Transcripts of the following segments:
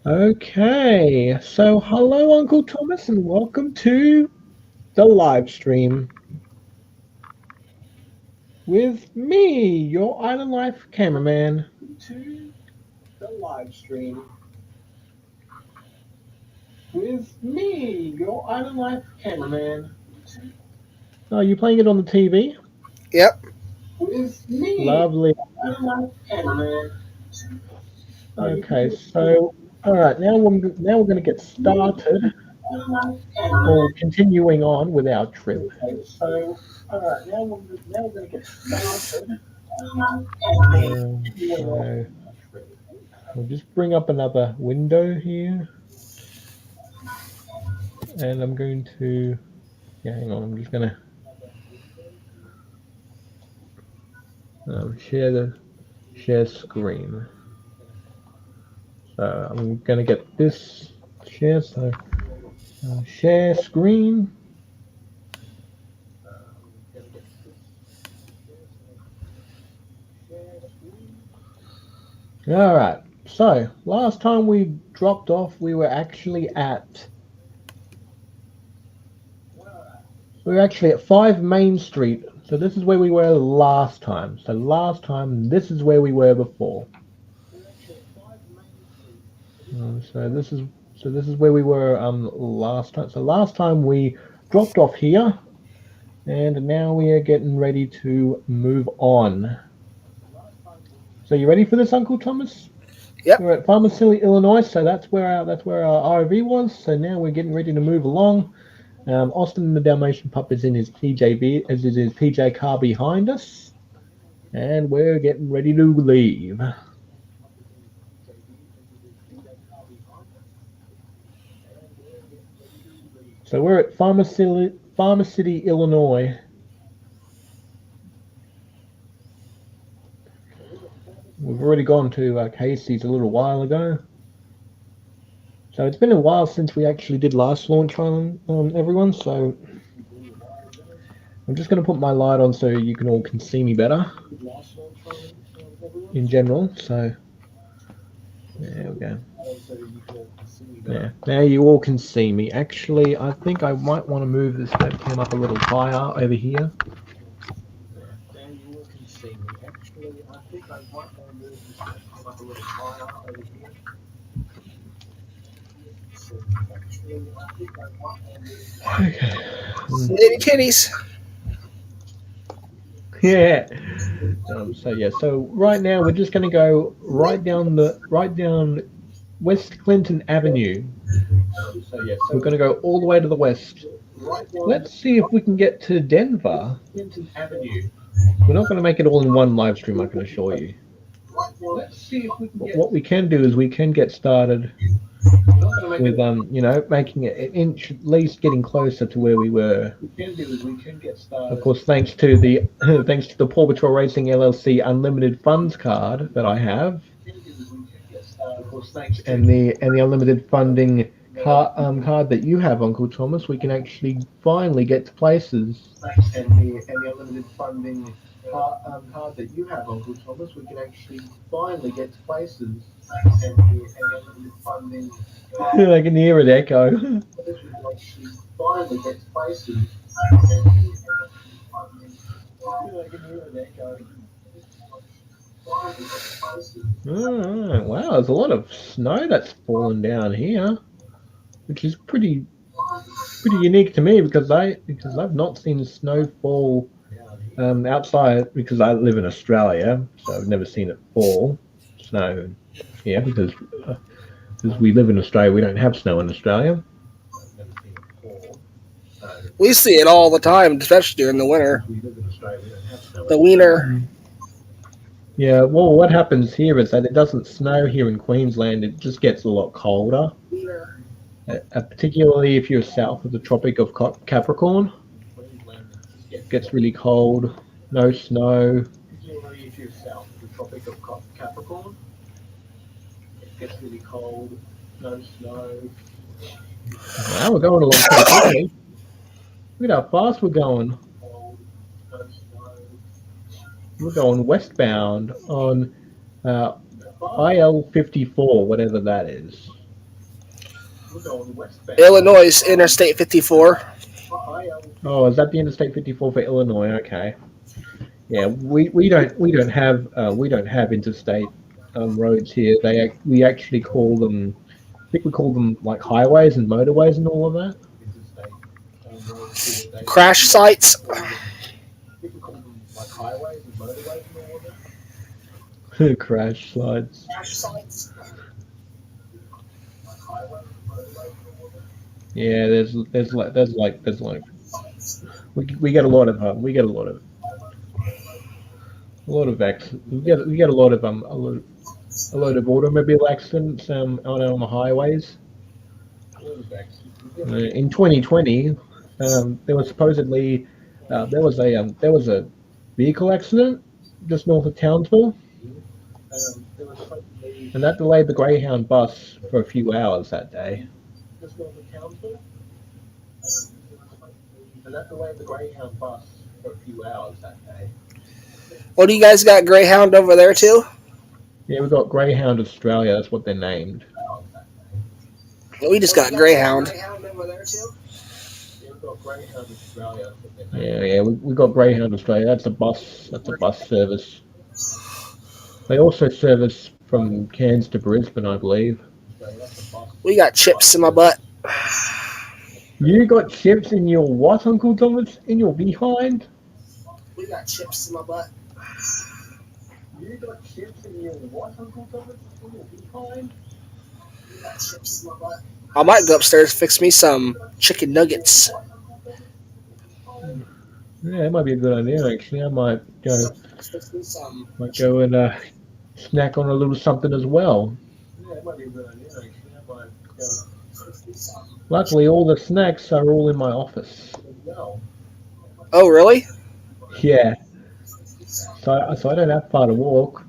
Okay, so hello, Uncle Thomas, and welcome to the live stream with me, your Island Life cameraman. To the live stream with me, your Island Life cameraman. Oh, you playing it on the TV? Yep. With me, lovely. Island Life cameraman. Okay, so all right, now we're going to get started. Or continuing on with our trip. Okay, so all right, now we're going to get started. So we'll just bring up another window here, and I'm going to hang on. I'm just going to share screen. So I'm going to get this share. So share screen. All right. So last time we dropped off, we were actually at 5 Main Street. So this is where we were last time. So last time, this is where we were before. So this is where we were last time. So last time we dropped off here, and now we are getting ready to move on. So you ready for this, Uncle Thomas? Yep. We're at Pharmacy, Illinois. So that's where our RV was. So now we're getting ready to move along. Austin the Dalmatian pup is in his PJ car behind us, and we're getting ready to leave. So we're at Farmer City, Illinois. We've already gone to Casey's a little while ago. So it's been a while since we actually did last launch on everyone. So I'm just going to put my light on so you can see me better in general. So there we go. Yeah, now you all can see me. Actually, I think I might want to move this webcam up a little higher over here. Now you all can see me. Actually, I think I might want to move this webcam up a little higher over here. Okay. Kitty kitties. Yeah. So right now we're just going to go right down West Clinton Avenue. We're going to go all the way to the west. Let's see if we can get to Denver. We're not going to make it all in one live stream, I can assure you. What we can do is we can get started with making it an inch, at least getting closer to where we were. Of course, thanks to the Paw Patrol Racing LLC Unlimited Funds card that I have, and the unlimited funding card that you have, Uncle Thomas, we can actually finally get to places. And the unlimited funding card that you have, Uncle Thomas, we can actually finally get to places. And the unlimited funding. I can hear it echo. Finally get to places. Wow, there's a lot of snow that's fallen down here, which is pretty unique to me because I've not seen snow fall outside, because I live in Australia, so I've never seen it fall snow here because we live in Australia, we don't have snow in Australia. We see it all the time, especially during the winter. The wiener. Yeah, well, what happens here is that it doesn't snow here in Queensland. It just gets a lot colder, particularly if you're south of the Tropic of Capricorn. It gets really cold. No snow. Particularly if you're south of the Tropic of Capricorn. It gets really cold. No snow. Wow, we're going along pretty quickly. Look at how fast we're going. We're going westbound on IL 54, whatever that is. Illinois Interstate 54. Oh, is that the Interstate 54 for Illinois? Okay. Yeah, we don't have interstate roads here. We actually call them. I think we call them like highways and motorways and all of that. Crash sites. Crash sites. Yeah, there's like we get a lot of we get a lot of a lot of automobile accidents on the highways. In 2020, there was supposedly there was a vehicle accident just north of Townsville, and that delayed the Greyhound bus for a few hours that day. What do you guys got Greyhound over there too? Yeah, we got Greyhound Australia. That's what they're named. We just got Greyhound. Yeah, we got Greyhound Australia. That's a bus. That's a bus service. They also service from Cairns to Brisbane, I believe. We got chips in my butt. You got chips in your what, Uncle Thomas? In your behind? We got chips in my butt. You got chips in your what, Uncle Thomas? In your behind? We got chips in my butt. I might go upstairs and fix me some chicken nuggets. Yeah, that might be a good idea, actually. I might go and snack on a little something as well. Luckily, all the snacks are all in my office. Oh, really? Yeah. So I don't have far to walk.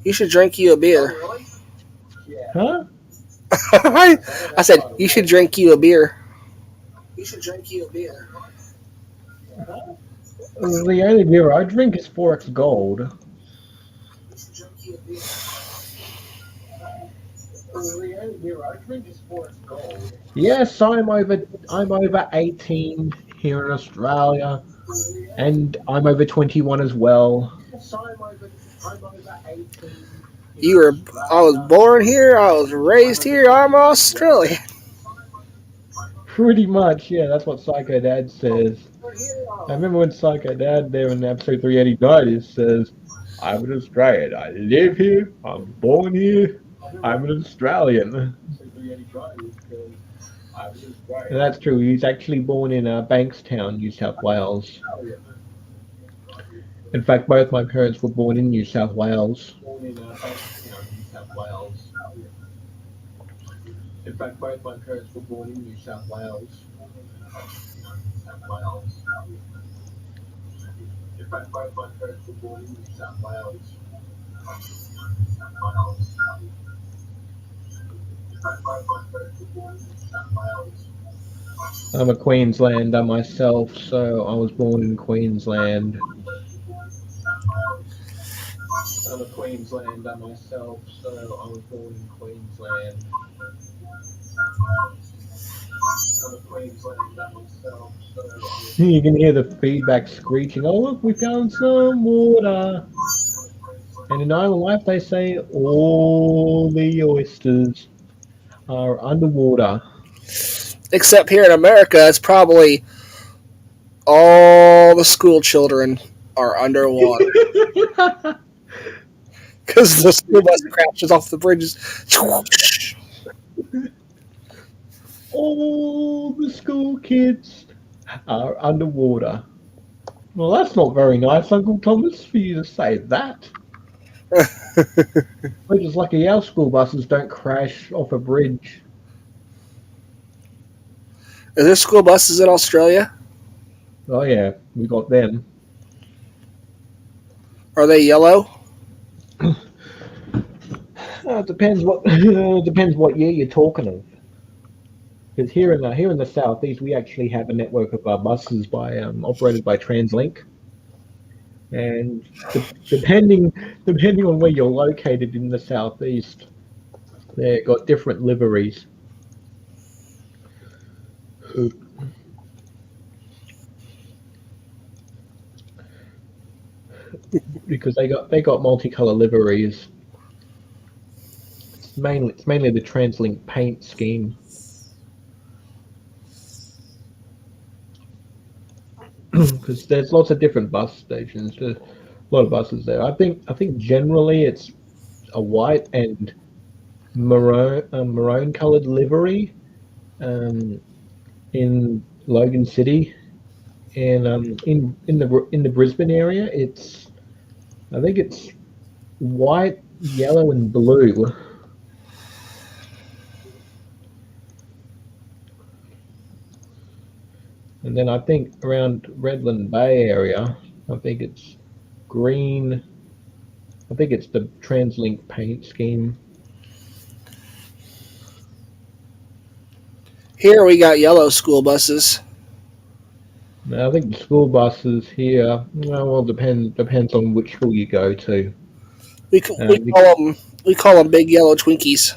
You should drink you a beer. Huh? I said, you should drink you a beer. You should drink you a beer. The only beer I drink is 4X Gold. You should drink you a beer. The only beer I drink is 4X Gold. Yes, I'm over 18 here in Australia, and I'm over 21 as well. I was born here, I was raised here, I'm Australian. Pretty much, yeah, that's what Psycho Dad says. I remember when Psycho Dad there in episode 389 he says, I'm an Australian, I live here, I'm born here, I'm an Australian. And that's true, he's actually born in Bankstown, New South Wales. In fact, both my parents were born in New South Wales. In fact, both my parents were born in New South Wales. In fact, both my parents were born in New South Wales. I'm a Queenslander myself, so I was born in Queensland. I'm a Queenslander myself, so I was born in Queensland. You can hear the feedback screeching. Oh look, we found some water. And in Island Life they say all the oysters are underwater. Except here in America, it's probably all the school children are underwater. Because the school bus crashes off the bridges. All the school kids are underwater. Well, that's not very nice, Uncle Thomas, for you to say that. We're just lucky our school buses don't crash off a bridge. Are there school buses in Australia? Oh yeah, we got them. Are they yellow? It depends what depends what year you're talking of. Because here in the southeast, we actually have a network of buses operated by TransLink, and depending on where you're located in the southeast, they've got different liveries. Oop. Because they got multicolor liveries. It's mainly the TransLink paint scheme. Because there's lots of different bus stations. There's a lot of buses there. I think generally it's a white and maroon colored livery um, in Logan City, and in the Brisbane area, I think it's white, yellow, and blue. And then I think around Redland Bay area, I think it's green. I think it's the TransLink paint scheme. Here we got yellow school buses. Now, I think the school buses here, well, depends on which school you go to. We Uh, we call them big yellow Twinkies.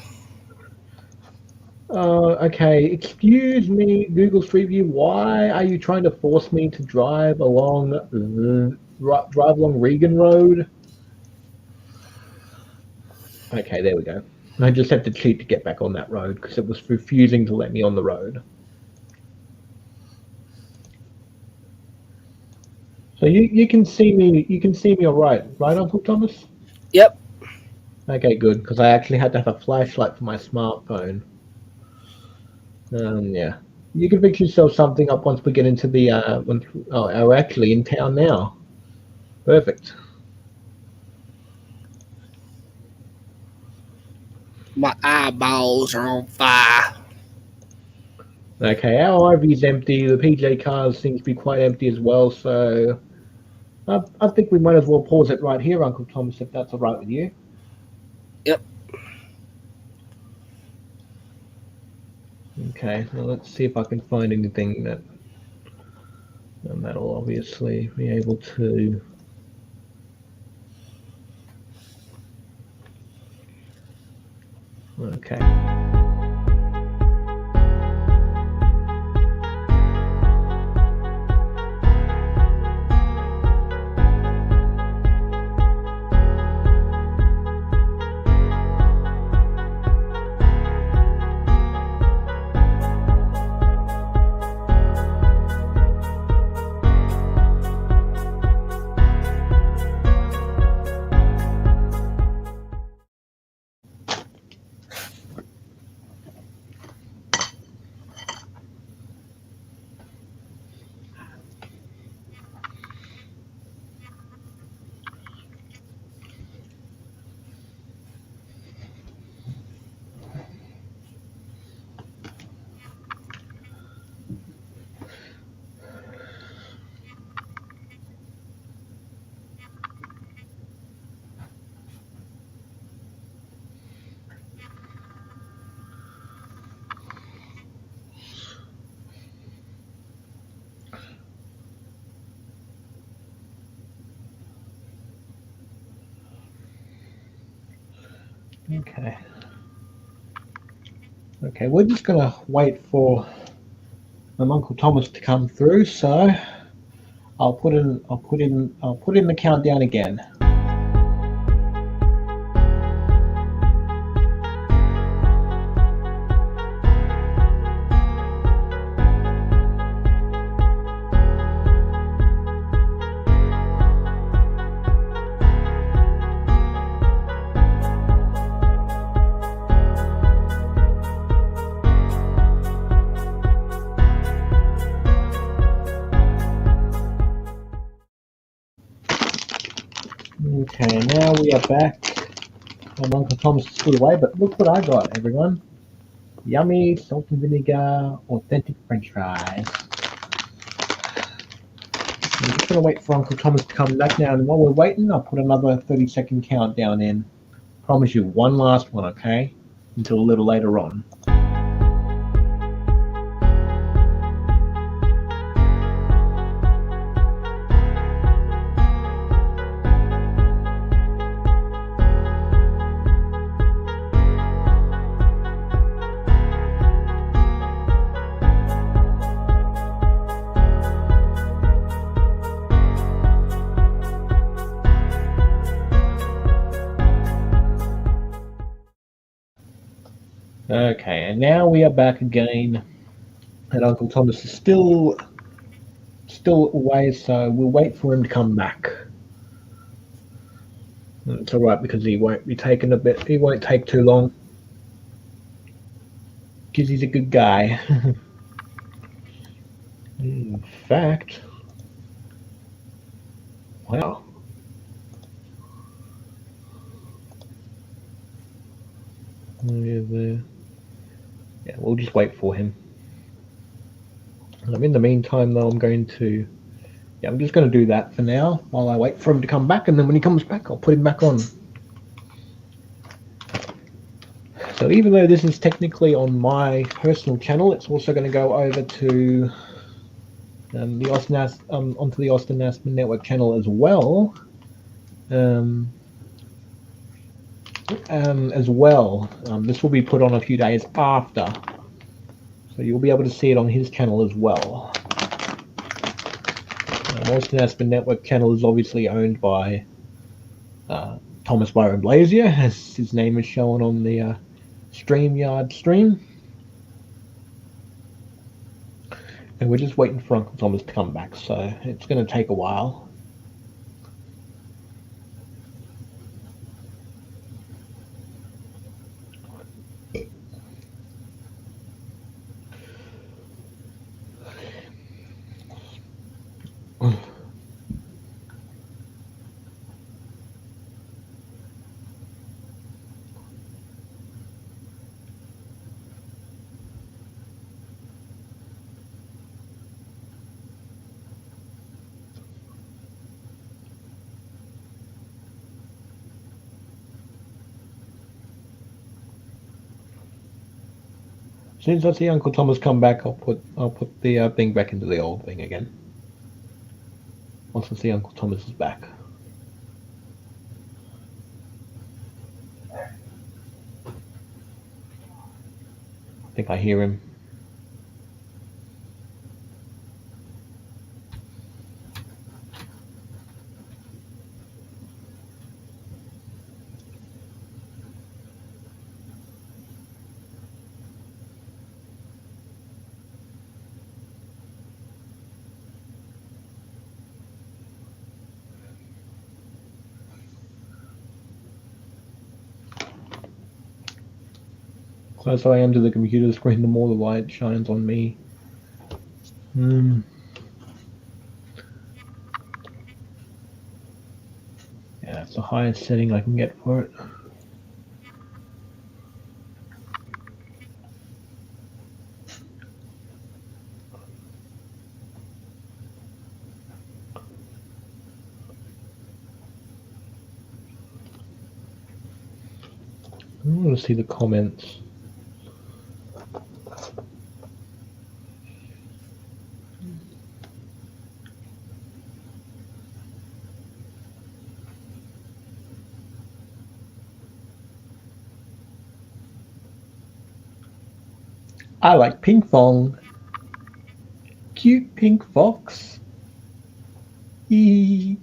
okay, excuse me, Google Street View. Why are you trying to force me to drive along Regan Road? Okay, there we go. I just had to cheat to get back on that road because it was refusing to let me on the road. So you can see me. You can see me all right, Uncle Thomas? Yep. Okay, good, because I actually had to have a flashlight for my smartphone. Yeah. You can fix yourself something up once we get into the we're actually in town now. Perfect. My eyeballs are on fire. Okay, our RV's empty. The PJ cars seems to be quite empty as well. So I think we might as well pause it right here, Uncle Thomas, if that's all right with you. Yep. Okay, well, let's see if I can find anything that'll obviously be able to. Okay. Okay. Okay, we're just gonna wait for Uncle Thomas to come through. So I'll put in the countdown again. Okay, now we are back. Uncle Thomas is still away, but look what I got, everyone. Yummy salt and vinegar authentic French fries. I'm just going to wait for Uncle Thomas to come back now, and while we're waiting, I'll put another 30-second countdown in. Promise you one last one, okay? Until a little later on. Okay, and now we are back again, and Uncle Thomas is still away, so we'll wait for him to come back. It's all right because he won't be taking a bit. He won't take too long because he's a good guy. In fact, wow. Yeah, we'll just wait for him. In the meantime, though, I'm just going to do that for now while I wait for him to come back, and then when he comes back, I'll put him back on. So even though this is technically on my personal channel, it's also going to go over to the onto the Austin Aspen Network channel as well. This will be put on a few days after, so you'll be able to see it on his channel as well. Austin Aspen Network channel is obviously owned by Thomas Byron Blazier, as his name is shown on the StreamYard stream. And we're just waiting for Uncle Thomas to come back, so it's going to take a while. As soon as I see Uncle Thomas come back, I'll put the thing back into the old thing again. Once I see Uncle Thomas is back. I think I hear him. Closer I am to the computer screen, the more the light shines on me. Yeah, that's the highest setting I can get for it. I want to see the comments. I like Pink Fong. Cute pink fox. Eee.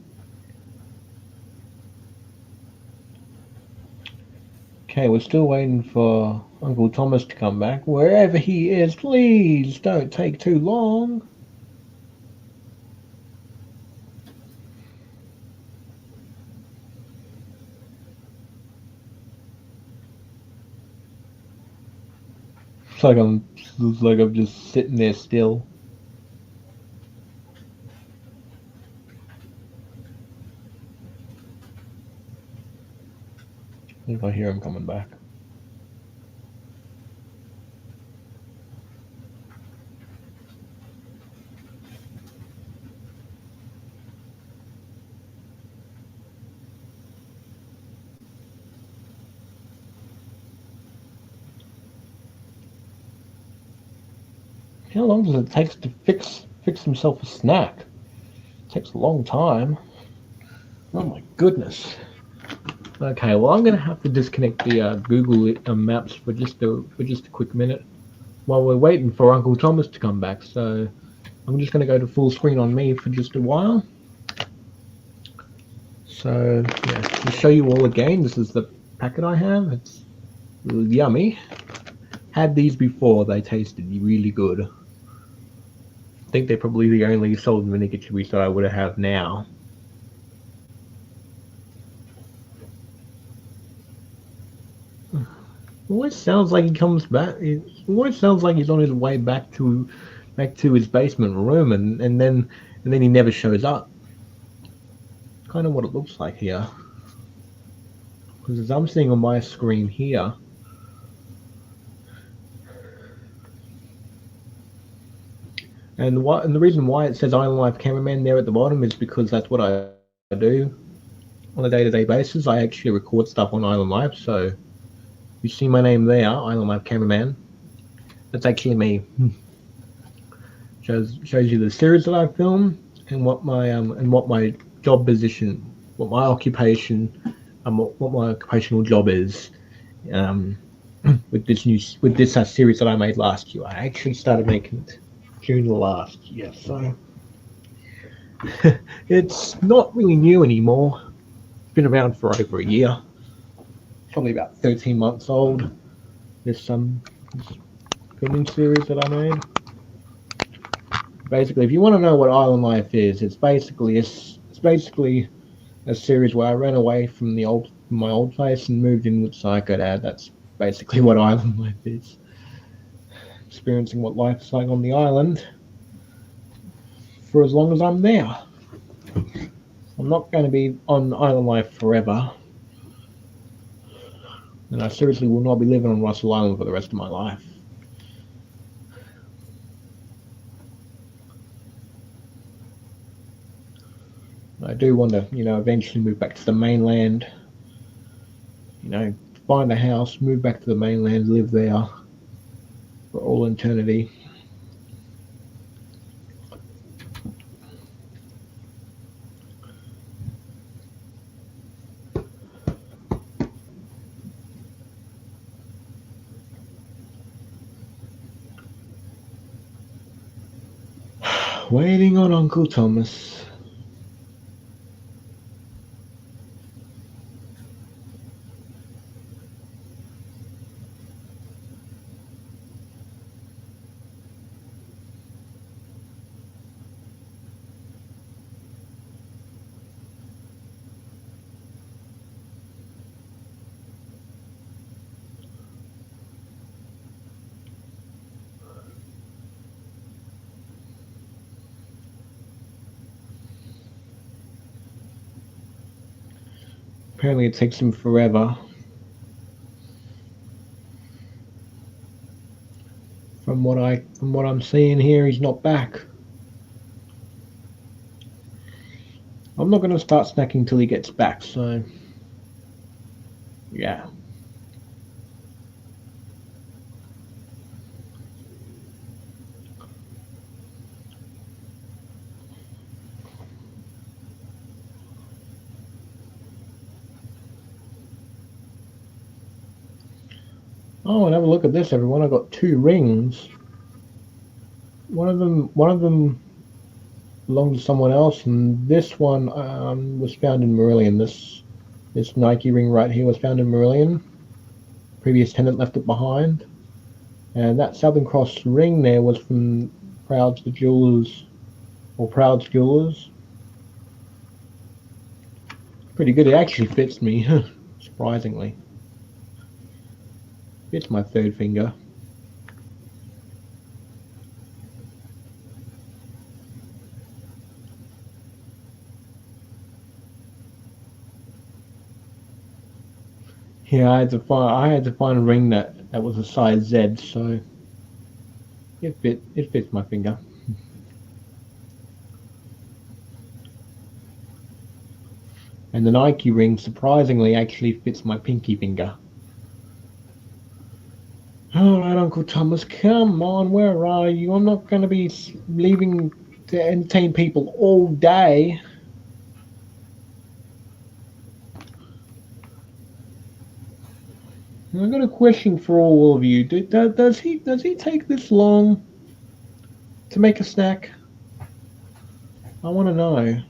Okay, we're still waiting for Uncle Thomas to come back. Wherever he is, please don't take too long. It's like I'm just sitting there still. I think I hear him coming back. How long does it take to fix himself a snack? It takes a long time. Oh my goodness. Okay, well I'm gonna have to disconnect the Google Maps for just a quick minute while we're waiting for Uncle Thomas to come back. So I'm just gonna go to full screen on me for just a while. So yeah, to show you all again, this is the packet I have. It's yummy. had these before. They tasted really good. I think they're probably the only salt and vinegar chilies that I would have now. Always sounds like he comes back. It always sounds like he's on his way back to his basement room, and then he never shows up. Kind of what it looks like here, because as I'm seeing on my screen here, and the reason why it says Island Life Cameraman there at the bottom is because that's what I do on a day-to-day basis. I actually record stuff on Island Life, so you see my name there, Island Life Cameraman. That's actually me. Shows you the series that I film and what my job position, what my occupation, and what my occupational job is. Um, with this series that I made last year. I actually started making it June last year, so it's not really new anymore. It's been around for over a year, probably about 13 months old. This filming series that I made. Basically, if you want to know what Island Life is, it's basically a series where I ran away from my old place and moved in with Psycho Dad. That's basically what Island Life is. Experiencing what life is like on the island for as long as I'm there. I'm not going to be on Island Life forever, and I seriously will not be living on Russell Island for the rest of my life. I do want to, eventually move back to the mainland. You know, find a house, move back to the mainland, live there for all eternity. Waiting on Uncle Thomas. Apparently, it takes him forever. From what I'm seeing here, he's not back. I'm not going to start snacking till he gets back. So, yeah. Oh, and have a look at this, everyone. I got two rings. One of them belonged to someone else, and this one was found in Marillion. This Nike ring right here was found in Marillion. Previous tenant left it behind, and that Southern Cross ring there was from Proud's the Jewelers or Proud's Jewelers. Pretty good. It actually fits me, surprisingly. Fits my third finger. Yeah, I had to find a ring that was a size Z, so it fits my finger. And the Nike ring surprisingly actually fits my pinky finger. All right, Uncle Thomas, come on, where are you? I'm not going to be leaving to entertain people all day. I've got a question for all of you. Does he take this long to make a snack? I want to know.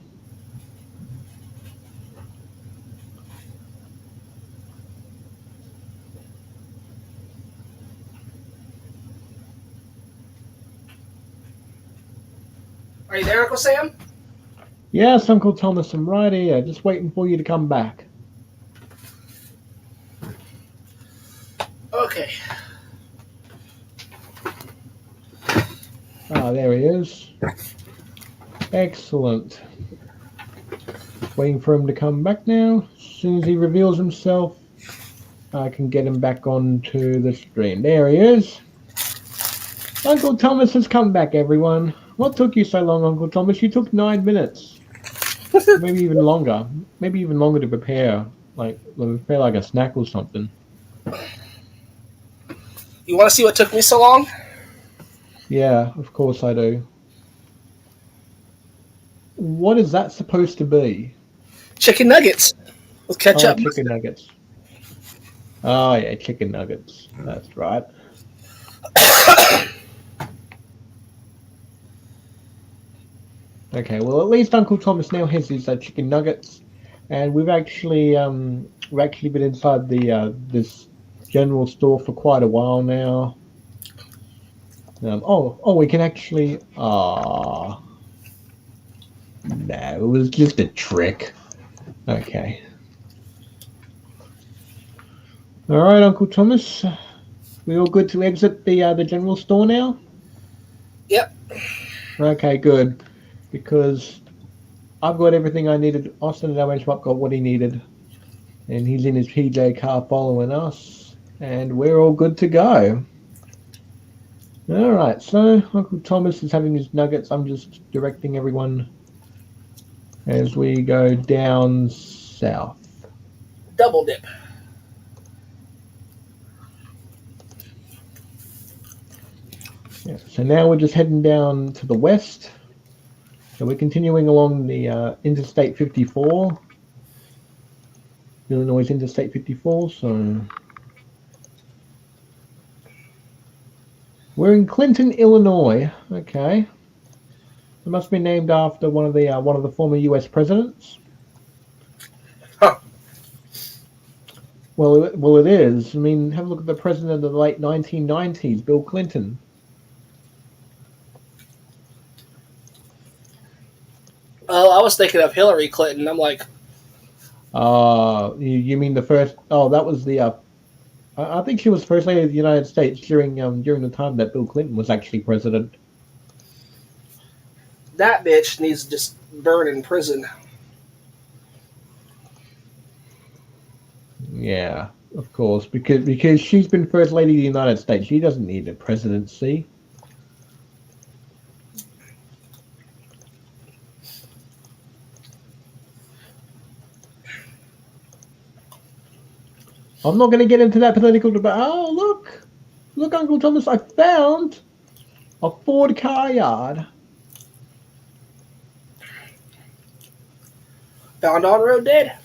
Are you there, Uncle Sam? Yes, Uncle Thomas, I'm right here, just waiting for you to come back. Okay. Ah, there he is. Excellent. Just waiting for him to come back now. As soon as he reveals himself, I can get him back onto the stream. There he is. Uncle Thomas has come back, everyone. What took you so long, Uncle Thomas? You took 9 minutes. Maybe even longer. Maybe even longer to prepare. Prepare like a snack or something. You want to see what took me so long? Yeah, of course I do. What is that supposed to be? Chicken nuggets with Oh, ketchup. chicken nuggets. Oh, yeah, chicken nuggets. That's right. Okay, well, at least Uncle Thomas now has his chicken nuggets, and we've actually been inside the this general store for quite a while now. We can actually. No, it was just a trick. Okay. All right, Uncle Thomas. We all good to exit the general store now? Yep. Okay, good. Because I've got everything I needed. Austin and Owen Schmuck got what he needed. And he's in his PJ car following us. And we're all good to go. All right, so Uncle Thomas is having his nuggets. I'm just directing everyone as we go down south. Double dip. Yeah, so now we're just heading down to the west. So we're continuing along the Interstate 54. Illinois Interstate 54, so we're in Clinton, Illinois. Okay, it must be named after one of the former U.S. presidents. Huh. Well, it is. I mean, have a look at the president of the late 1990s, Bill Clinton. Oh, I was thinking of Hillary Clinton. I'm like, You mean the first? Oh, that was the. I think she was first lady of the United States during the time that Bill Clinton was actually president. that bitch needs to just burn in prison. Yeah, of course, because she's been first lady of the United States. She doesn't need a presidency. I'm not going to get into that political debate. Oh, look, Uncle Thomas, I found a Ford car yard. Found on road dead.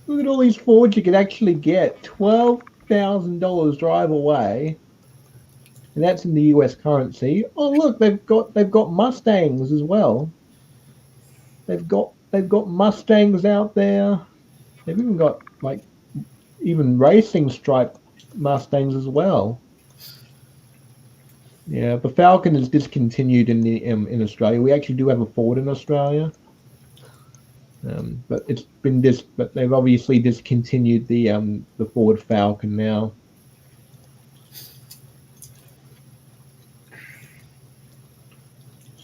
Look at all these Fords you can actually get. $12,000 drive away, and that's in the U.S. currency. Oh, look, they've got Mustangs as well. They've got Mustangs out there. They've even got even racing stripe Mustangs as well. Yeah, the Falcon is discontinued in Australia. We actually do have a Ford in Australia, but but they've obviously discontinued the Ford Falcon now.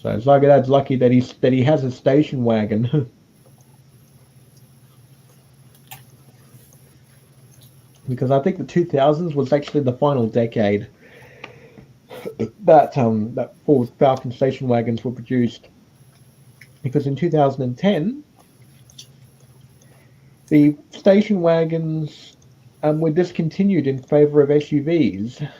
So Zagrad's lucky that he has a station wagon. Because I think the 2000s was actually the final decade that Ford Falcon station wagons were produced. Because in 2010, the station wagons were discontinued in favor of SUVs.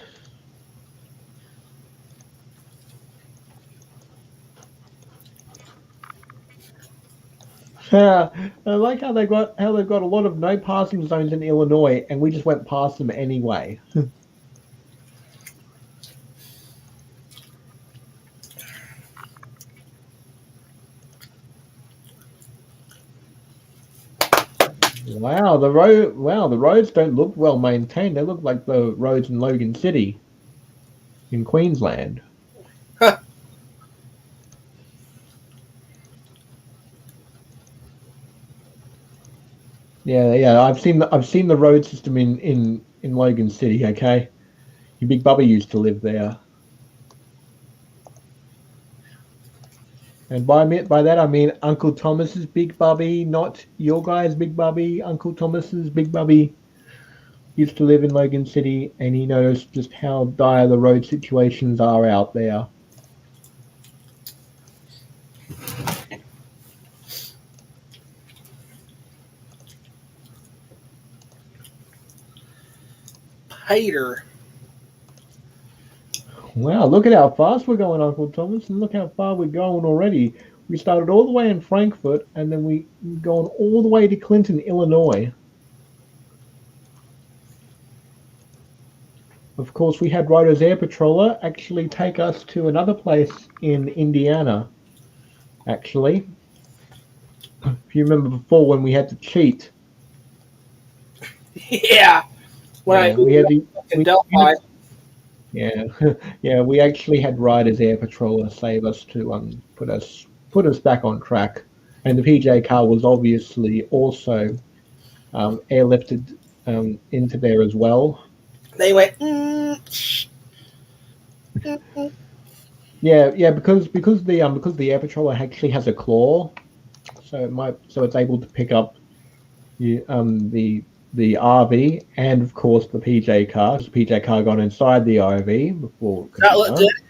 I like how they've got a lot of no passing zones in Illinois, and we just went past them anyway. Wow, the roads don't look well maintained. They look like the roads in Logan City, in Queensland. Huh. Yeah, yeah. I've seen the road system in Logan City. Okay, your big bubba used to live there, and by that I mean Uncle Thomas's big bubby, not your guy's big bubby. Uncle Thomas's big bubby used to live in Logan City, and he knows just how dire the road situations are out there. Hater. Wow, look at how fast we're going, Uncle Thomas, and look how far we're going already. We started all the way in Frankfurt, and then we've gone all the way to Clinton, Illinois. Of course, we had Ryder's Air Patroller actually take us to another place in Indiana, actually. If you remember before when we had to cheat. Yeah. When I Yeah, we had to, in Delphi, yeah, yeah, we actually had Ryder's Air Patroller save us to put us back on track. And the PJ car was obviously also airlifted into there as well. they went. Yeah, yeah, because the air patroller actually has a claw, so it's able to pick up the RV and of course the PJ car. The PJ car got inside the RV before it could That be looked good. done.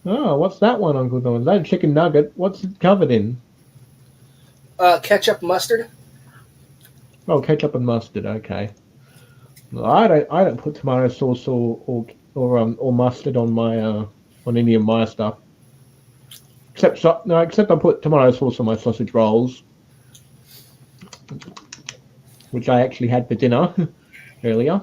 Oh, what's that one, Uncle Don? Is that a chicken nugget? What's it covered in? Ketchup, mustard. Oh, ketchup and mustard. Okay. Well, I don't put tomato sauce or mustard on my on any of my stuff. Except I put tomato sauce on my sausage rolls, which I actually had for dinner earlier.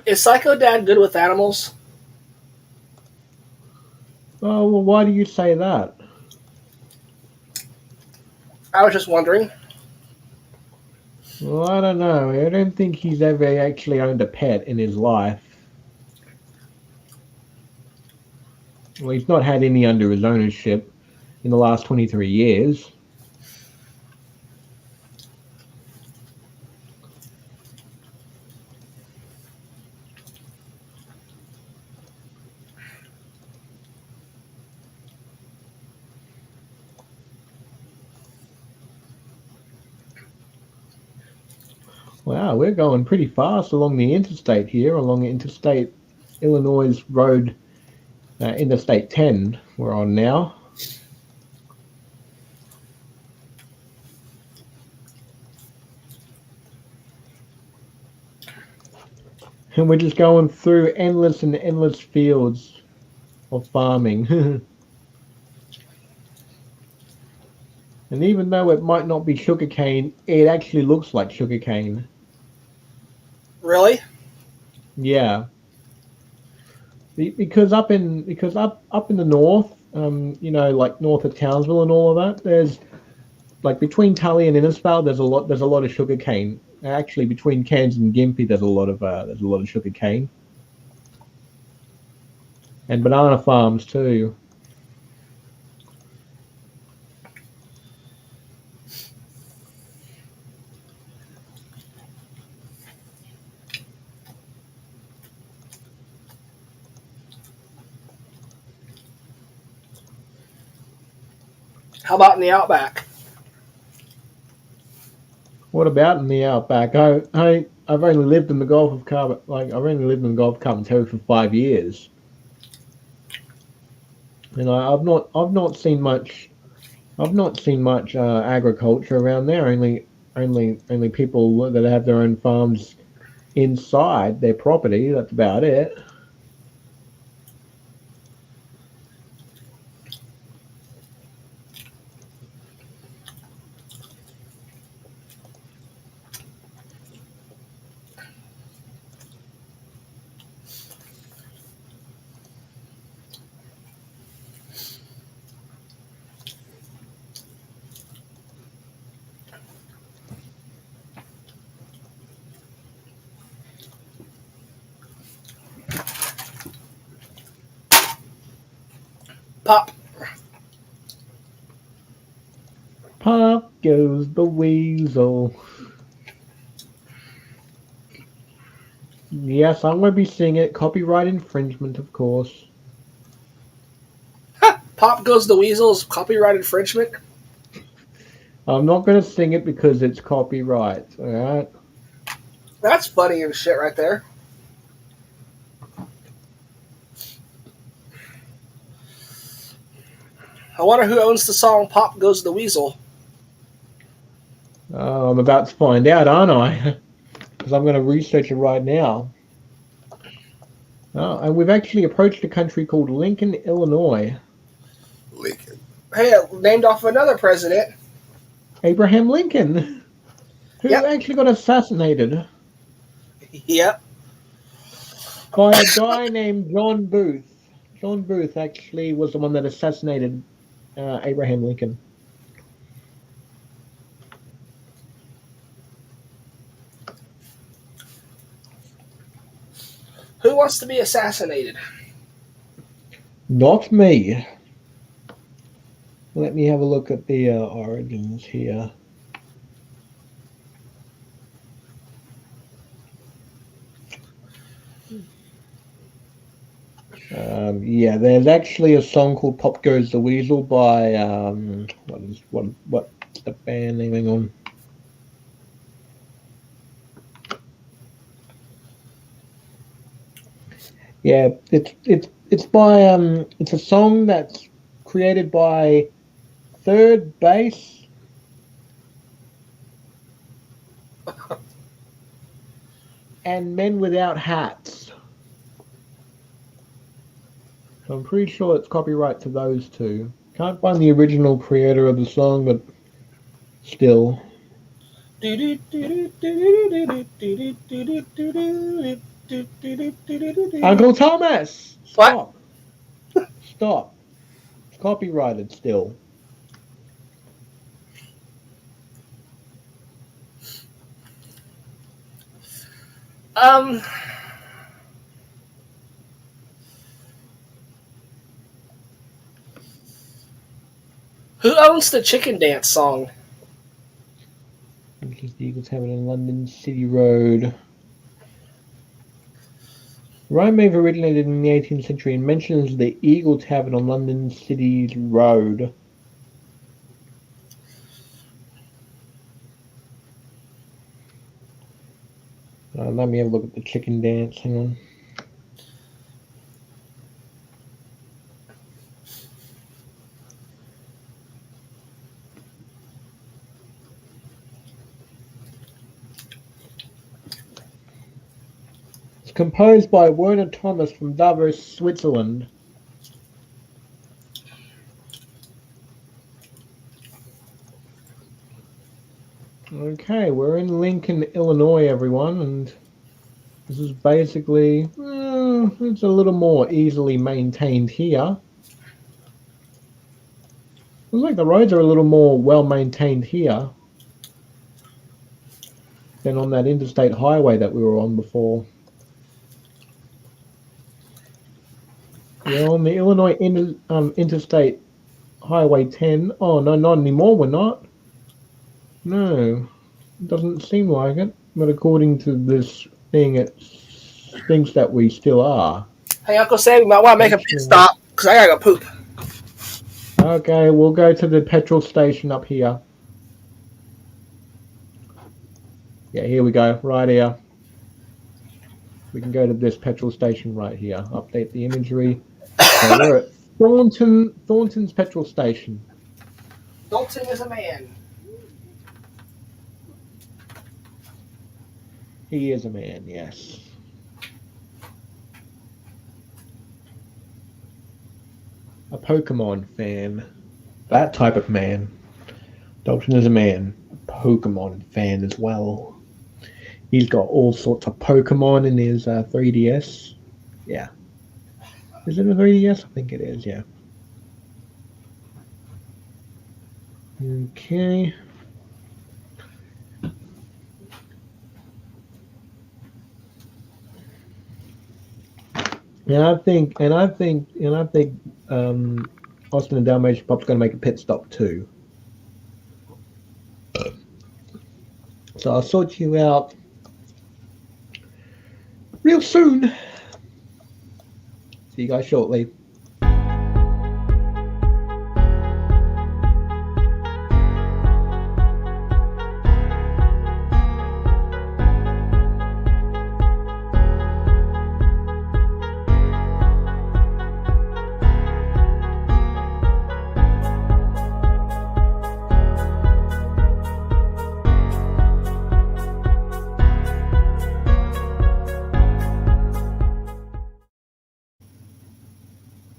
Is Psycho Dad good with animals? Oh well, why do you say that? I was just wondering. Well, I don't know. I don't think he's ever actually owned a pet in his life. Well, he's not had any under his ownership in the last 23 years. Wow, we're going pretty fast along the interstate here, along Interstate Illinois Road, Interstate 10. We're on now, and we're just going through endless and endless fields of farming. And even though it might not be sugarcane, it actually looks like sugarcane. Really? Yeah, because up in the north, like north of Townsville and all of that, there's like between Tully and Innisfail, there's a lot of sugar cane. Actually, between Cairns and Gympie, there's a lot of sugar cane and banana farms too. How about in the outback? What about in the outback? I've only lived in the Gulf of Carbon, like I've only lived in the Gulf of Carbon Territory for 5 years, and I've not seen much. I've not seen much agriculture around there. Only people that have their own farms inside their property. That's about it. Pop. Pop goes the weasel. Yes, I'm going to be singing it. Copyright infringement, of course. Pop Goes the Weasel's copyright infringement. I'm not going to sing it because it's copyright, alright? That's funny and shit right there. I wonder who owns the song Pop Goes the Weasel. I'm about to find out, aren't I? Because I'm going to research it right now. And we've actually approached a country called Lincoln, Illinois. Lincoln. Hey, named off another president. Abraham Lincoln, who actually got assassinated Yep. by a guy named John Booth. John Booth actually was the one that assassinated Abraham Lincoln. Who wants to be assassinated? Not me. Let me have a look at the origins here. Yeah, there's actually a song called "Pop Goes the Weasel" by what's the band name? Hang on. Yeah, it's by it's a song that's created by Third Base and Men Without Hats. So I'm pretty sure it's copyright to those two. Can't find the original creator of the song, but still. Uncle Thomas! What? Stop. Stop. It's copyrighted still. Um. Who owns the Chicken Dance song? Which is the Eagles have it on London City Road. The rhyme may have originated in the 18th century and mentions the Eagle Tavern on London City's Road. Let me have a look at the chicken dance. Hang on. It's composed by Werner Thomas from Davos, Switzerland. Okay, we're in Lincoln, Illinois, everyone, and this is basically, it's a little more easily maintained here. Looks like the roads are a little more well maintained here than on that interstate highway that we were on before. We're on the Illinois Interstate Highway 10. Oh, no, not anymore, we're not. No, it doesn't seem like it, but according to this thing, it thinks that we still are. Hey, Uncle Sam, you might want to make a pit stop because I gotta go poop. Okay, we'll go to the petrol station up here. Yeah, here we go, right here. We can go to this petrol station right here. Update the imagery. So we're at Thornton's petrol station. Dalton is a man. He is a man, yes. A Pokemon fan. That type of man. Dalton is a man. A Pokemon fan as well. He's got all sorts of Pokemon in his 3DS. Yeah. Is it a 3DS? I think it is, yeah. Okay. And I think Austin and Dalmatian Pop's going to make a pit stop too. So I'll sort you out real soon. See you guys shortly.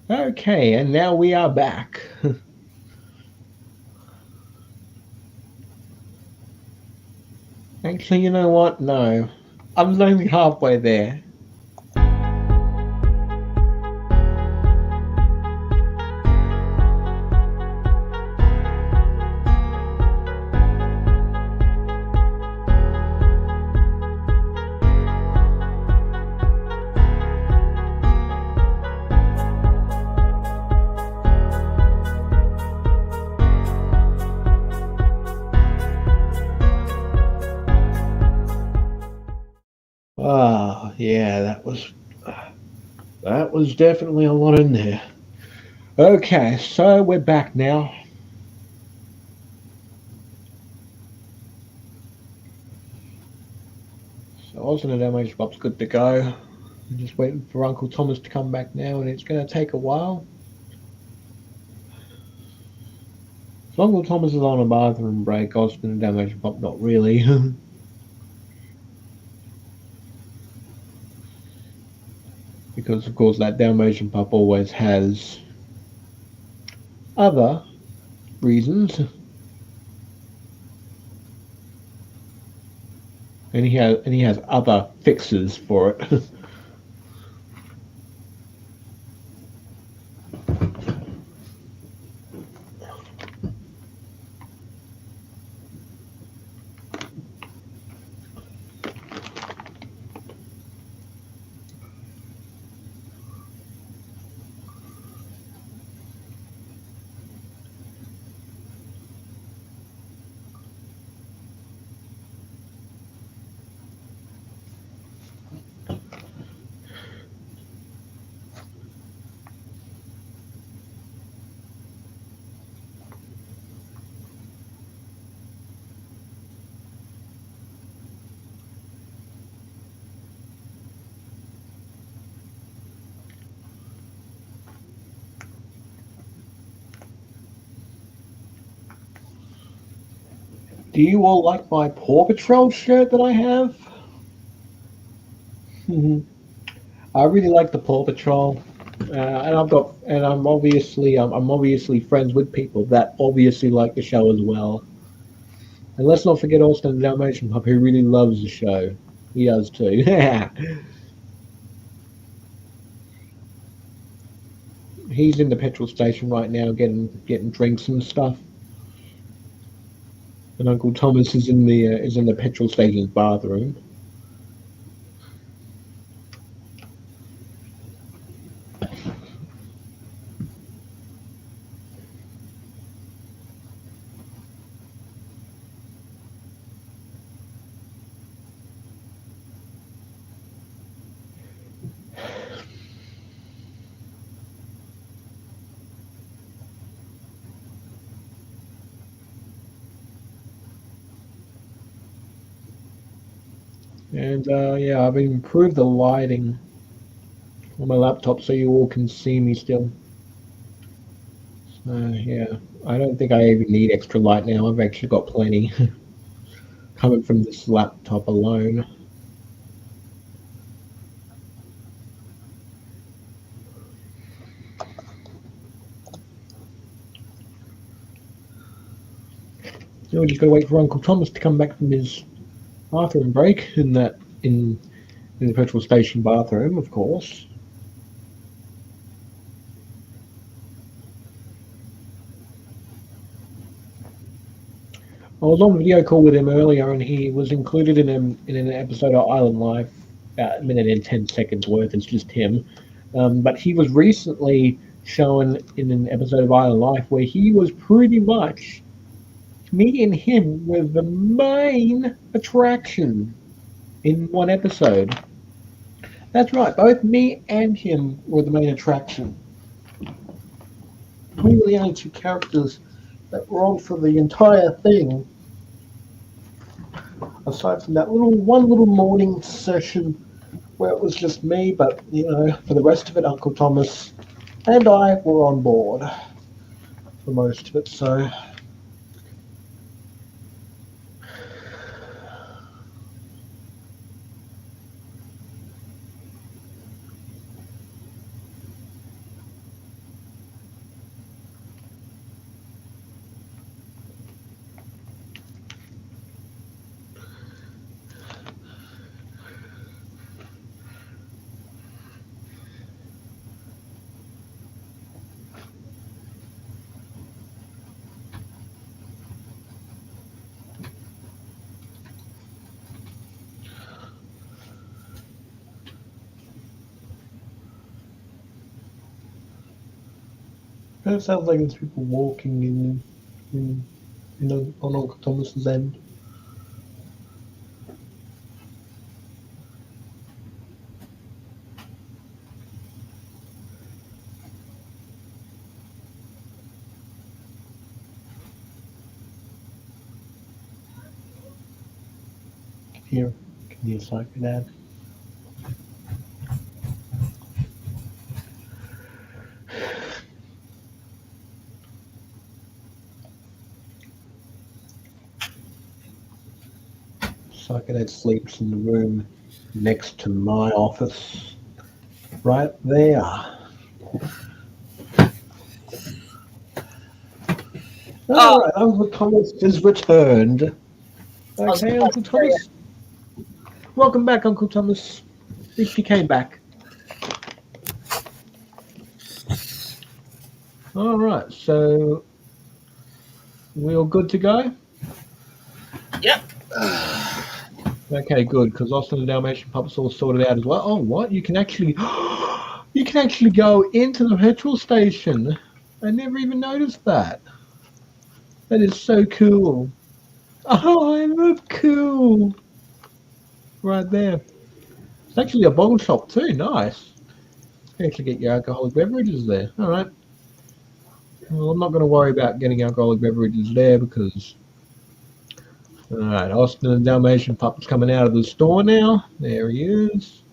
Okay, and now we are back. Actually, you know what? No. I'm only halfway there. Ah, yeah, that was definitely a lot in there. Okay, so we're back now. So Austin and Dalmatian Pop's good to go. I'm just waiting for Uncle Thomas to come back now, and it's going to take a while. So Uncle Thomas is on a bathroom break. Austin and Dalmatian Pop, not really. Because, of course, that Dalmatian Pup always has other reasons. And he has other fixes for it. Do you all like my Paw Patrol shirt that I have? I really like the Paw Patrol, and I'm obviously friends with people that obviously like the show as well. And let's not forget Austin the Dalmatian Pup, who really loves the show. He does too. He's in the petrol station right now, getting drinks and stuff. And Uncle Thomas is in the petrol station's bathroom. And yeah, I've improved the lighting on my laptop so you all can see me still. Yeah, I don't think I even need extra light now. I've actually got plenty coming from this laptop alone. So we're just gonna wait for Uncle Thomas to come back from his bathroom break in the petrol station bathroom, of course. I was on a video call with him earlier, and he was included in an episode of Island Life, about a minute and 10 seconds worth. It's just him, but he was recently shown in an episode of Island Life where he was pretty much, me and him were the main attraction in one episode. That's right, both me and him were the main attraction. We were the only two characters that were on for the entire thing, aside from that little morning session where it was just me, but for the rest of it, Uncle Thomas and I were on board for most of it, so it sounds like there's people walking on Uncle Thomas's end. Here, can you like that? Psychodad sleeps in the room next to my office, right there. All right, Uncle Thomas is returned. Okay, Uncle Thomas. Welcome back, Uncle Thomas. At least you came back. All right, so we all good to go? Yep. Okay, good, because Austin and Dalmatian Pup's all sorted out as well. Oh, what? You can actually go into the petrol station. I never even noticed that. That is so cool. Oh, I look cool. Right there. It's actually a bottle shop too. Nice. You can actually get your alcoholic beverages there. All right. Well, I'm not going to worry about getting alcoholic beverages there because... All right, Austin and Dalmatian Pup's coming out of the store now. There he is.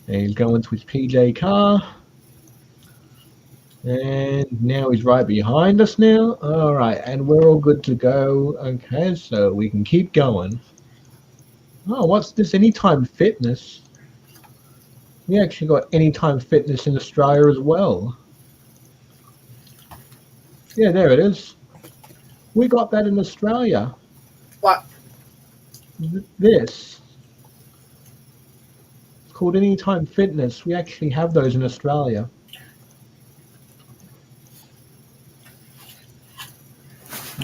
And he's going to his PJ car. And now he's right behind us now. All right, and we're all good to go. Okay, so we can keep going. Oh, what's this? Anytime Fitness. We actually got Anytime Fitness in Australia as well. Yeah, there it is. We got that in Australia. What? This. It's called Anytime Fitness. We actually have those in Australia.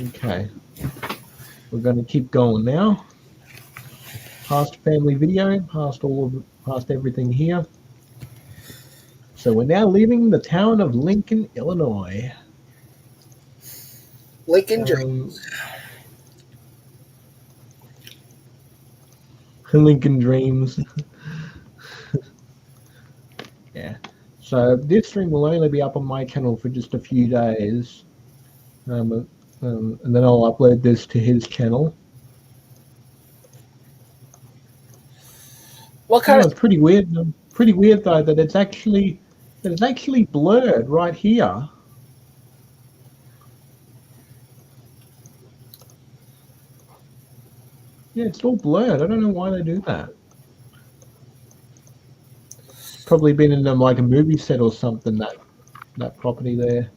Okay. We're going to keep going now. Past family video, past everything here. So we're now leaving the town of Lincoln, Illinois. Lincoln Dreams. Lincoln Dreams. Yeah. So this stream will only be up on my channel for just a few days. And then I'll upload this to his channel. What kind of? It's pretty weird. Pretty weird though that it's actually blurred right here. Yeah, it's all blurred. I don't know why they do that. Probably been in like a movie set or something. That property there.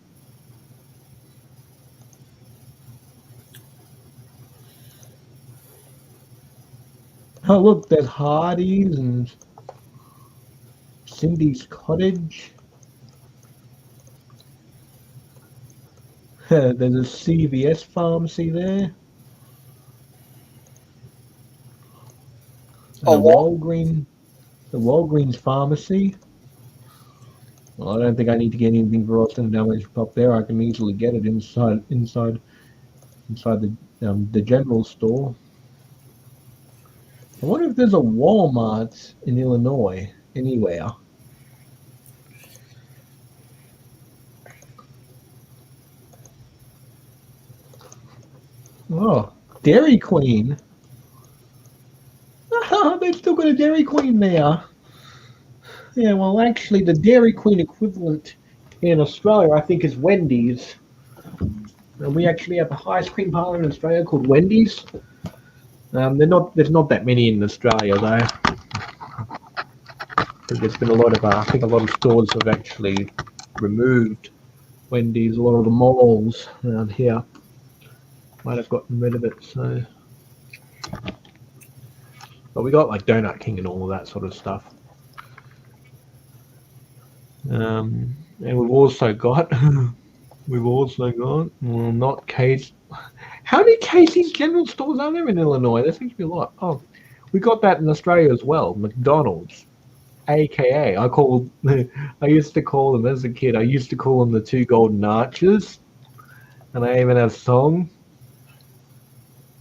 Oh look, there's Hardy's and Cindy's Cottage. There's a CVS pharmacy there. A wall. The Walgreens pharmacy. Well, I don't think I need to get anything for Austin and Dalmatian Pop there. I can easily get it inside the general store. I wonder if there's a Walmart in Illinois anywhere. Oh, Dairy Queen. They've still got a Dairy Queen there. Yeah, well, actually, the Dairy Queen equivalent in Australia, I think, is Wendy's. And we actually have a ice cream parlor in Australia called Wendy's. There's not that many in Australia, though. There's been a lot of, I think a lot of stores have actually removed Wendy's. A lot of the malls around here might have gotten rid of it. So, but we got like Donut King and all of that sort of stuff. And we've also got well, not Case. How many Casey's General Stores are there in Illinois? There seems to be a lot. Oh, we got that in Australia as well. McDonald's, AKA I used to call them as a kid. I used to call them the Two Golden Arches, and I even have a song.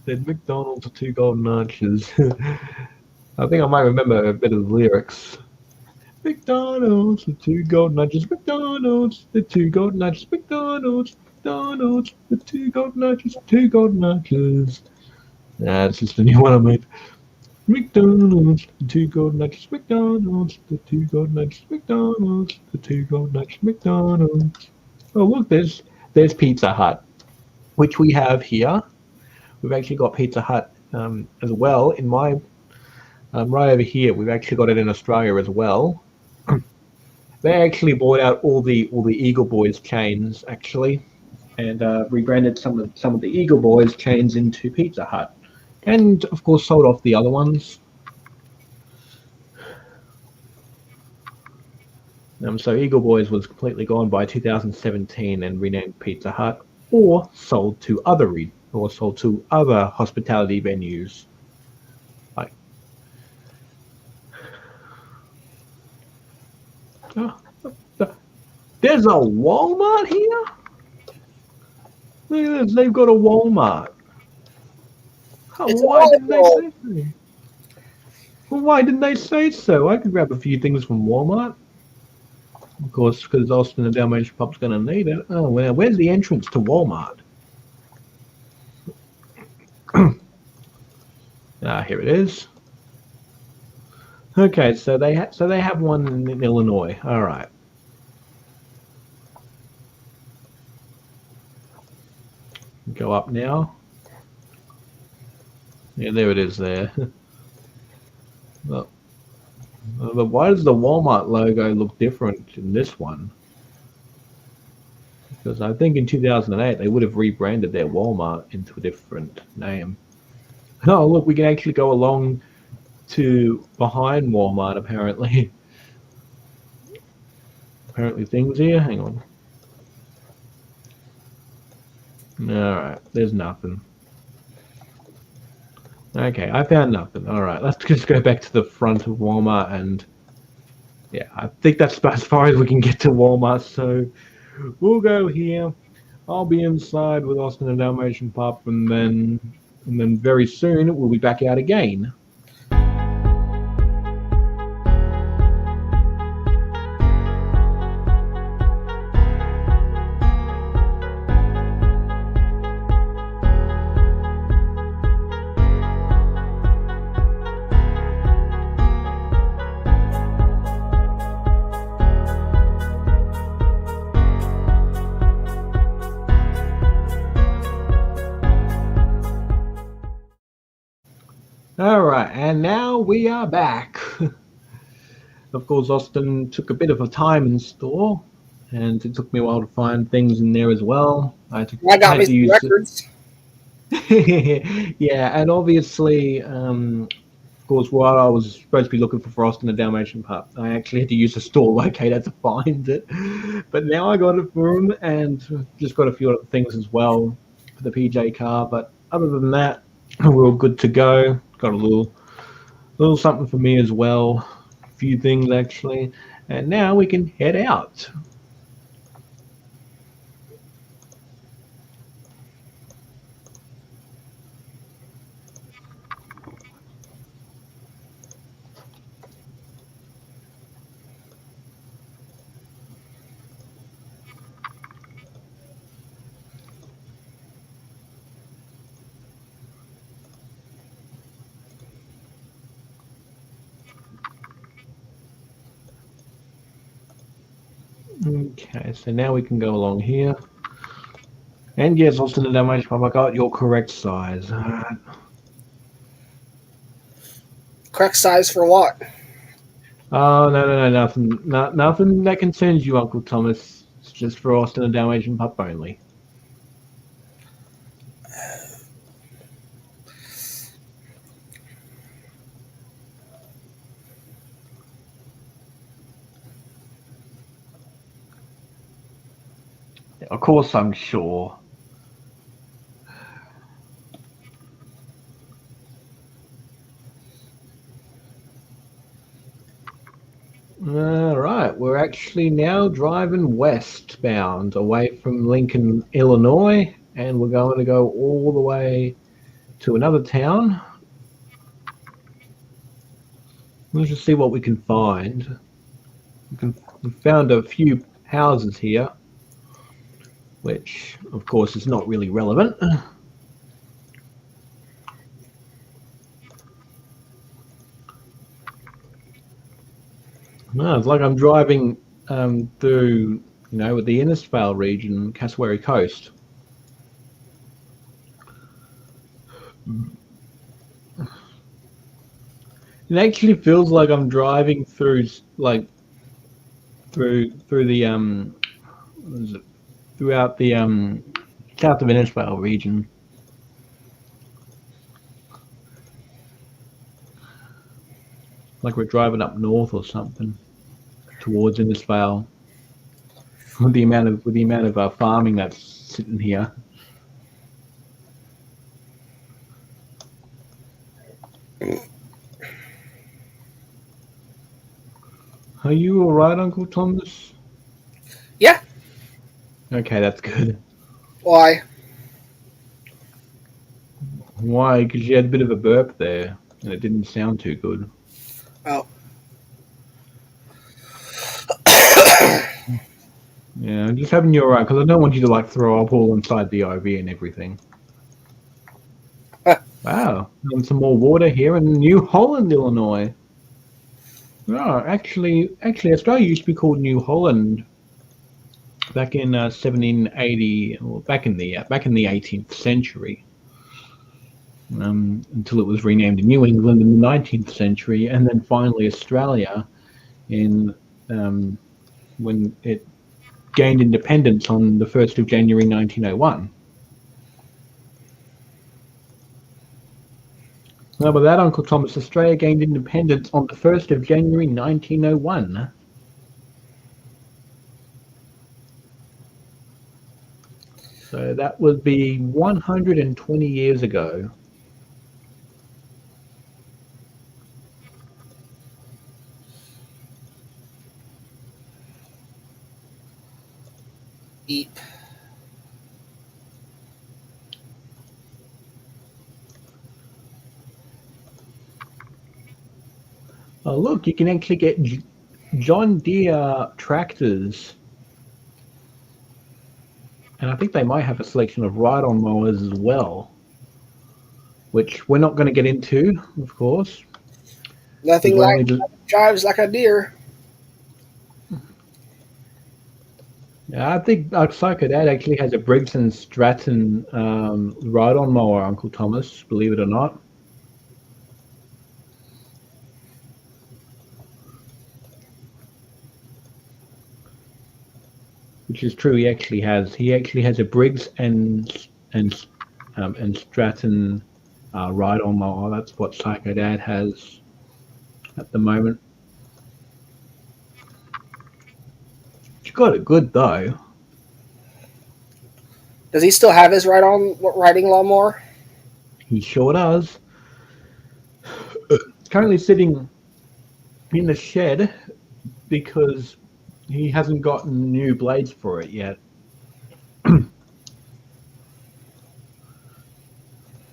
Said McDonald's, the Two Golden Arches. I think I might remember a bit of the lyrics. McDonald's, the Two Golden Arches. McDonald's, the Two Golden Arches. McDonald's, McDonald's, the Two Golden Arches. Two Golden Arches. Nah, it's just a new one I made. McDonald's, the Two Golden Arches. McDonald's, the Two Golden Arches. McDonald's, the Two Golden Arches. McDonald's. Oh, look, there's Pizza Hut, which we have here. We've actually got Pizza Hut as well in my right over here. We've actually got it in Australia as well. They actually bought out all the Eagle Boys chains actually, and rebranded some of the Eagle Boys chains into Pizza Hut, and of course sold off the other ones. So Eagle Boys was completely gone by 2017 and renamed Pizza Hut, or sold to other hospitality venues. There's a Walmart here? Look at this, they've got a Walmart. Why didn't they say so? Well, why didn't they say so? I could grab a few things from Walmart. Of course, because Austin and Dalmatian Pup's going to need it. Oh, well, where's the entrance to Walmart? Here it is. Okay, so they have one in Illinois. All right. Go up now. Yeah, there it is there. But why does the Walmart logo look different in this one? Because I think in 2008 they would have rebranded their Walmart into a different name. Oh, look, we can actually go along to behind Walmart, apparently. Apparently things here. Hang on. Alright, there's nothing. Okay, I found nothing. Alright, let's just go back to the front of Walmart, and yeah, I think that's about as far as we can get to Walmart, so we'll go here. I'll be inside with Austin and Dalmatian Pup, and then very soon we'll be back out again. Alright, and now we are back. Of course, Austin took a bit of a time in store, and it took me a while to find things in there as well. I got me some records. Yeah, and obviously, of course, while I was supposed to be looking for Austin and Dalmatian Pup, I actually had to use a store locator to find it. But now I got it for him, and just got a few other things as well for the PJ car. But other than that, we're all good to go. Got a little little something for me as well. A few things actually. And now we can head out. Okay, so now we can go along here. And yes, Austin and Damage Pub, I got your correct size. Correct size for what? Oh, no, nothing. Nothing that concerns you, Uncle Thomas. It's just for Austin and Dalmatian Pup only. Of course, I'm sure. All right, we're actually now driving westbound away from Lincoln, Illinois, and we're going to go all the way to another town. Let's just see what we can find. We found a few houses here, which, of course, is not really relevant. No, it's like I'm driving through, the Innisfail region, Cassowary Coast. It actually feels like I'm driving through, like, through the what is it? Throughout the south of Innisfail region. Like we're driving up north or something towards Innisfail. With the amount of farming that's sitting here. Are you all right, Uncle Thomas? Yeah. Okay, that's good. Why? Why? Because you had a bit of a burp there, and it didn't sound too good. Oh. Yeah, I'm just having you all right, because I don't want you to, like, throw up all inside the IV and everything. Wow, and some more water here in New Holland, Illinois. Oh, actually, Australia used to be called New Holland back in 1780, or back in the 18th century, until it was renamed New England in the 19th century, and then finally Australia in when it gained independence on the 1st of January 1901. How about that, Uncle Thomas? Australia gained independence on the 1st of January 1901. So that would be 120 years ago. Eat. Oh, look, you can actually get John Deere tractors. And I think they might have a selection of ride-on mowers as well, which we're not going to get into, of course. Nothing like drives like a deer. Yeah, I think Psycho Dad actually has a Briggs and Stratton ride-on mower, Uncle Thomas, believe it or not. Which is true. He actually has. He actually has a Briggs and Stratton ride-on mower. That's what Psycho Dad has at the moment. He got it good though. Does he still have his riding lawnmower? He sure does. currently sitting in the shed because he hasn't gotten new blades for it yet.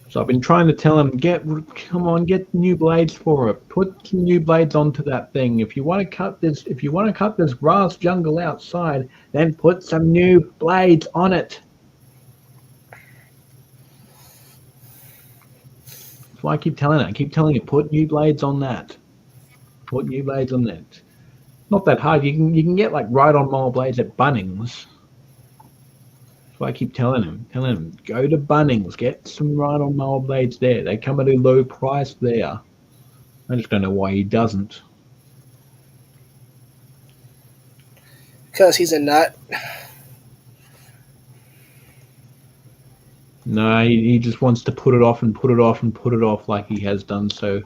So I've been trying to tell him, come on, get new blades for it. Put some new blades onto that thing. If you want to cut this grass jungle outside, then put some new blades on it. That's why I keep telling it. I keep telling you, put new blades on that. Put new blades on that. Not that hard. You can get like ride-on mower blades at Bunnings. That's why I keep telling him, go to Bunnings, get some ride-on mower blades there. They come at a low price there. I just don't know why he doesn't. Because he's a nut. No, he just wants to put it off and put it off and put it off like he has done so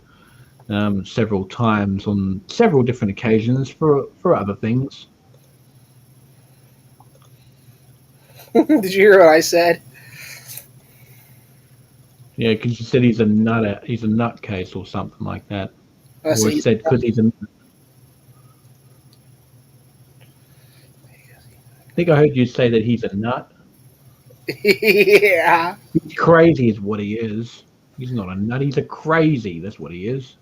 several times on several different occasions for other things. Did you hear what I said? Yeah, because you said he's a nutcase or something like that. I Or said because he's a. I think I heard you say that he's a nut. Yeah. He's crazy is what he is. He's not a nut, he's a crazy. That's what he is.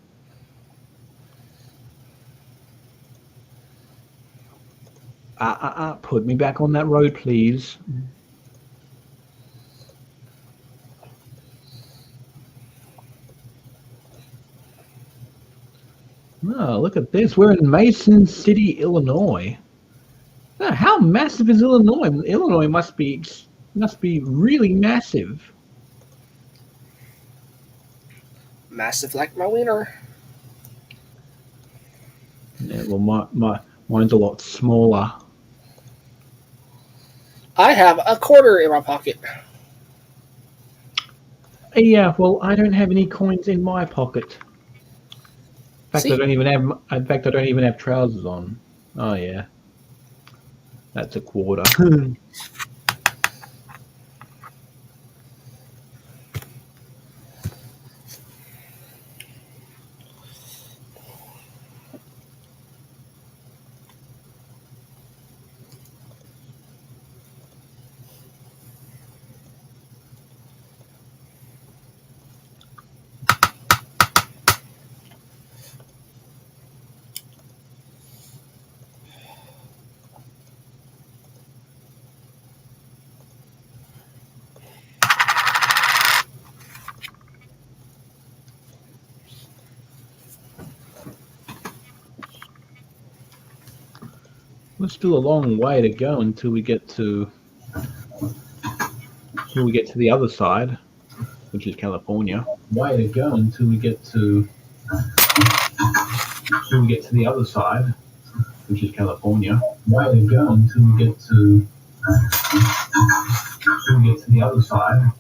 Put me back on that road, please. Oh, look at this. We're in Mason City, Illinois. Oh, how massive is Illinois? Illinois must be really massive. Massive like my wiener. Yeah, well, mine's a lot smaller. I have a quarter in my pocket. Yeah, well, I don't have any coins in my pocket. In fact, See? I don't even have trousers on. Oh yeah, that's a quarter. We're still a long way to go until we get to the other side, which is California. Way to go until we get to the other side, which is California. Way to go until we get to the other side.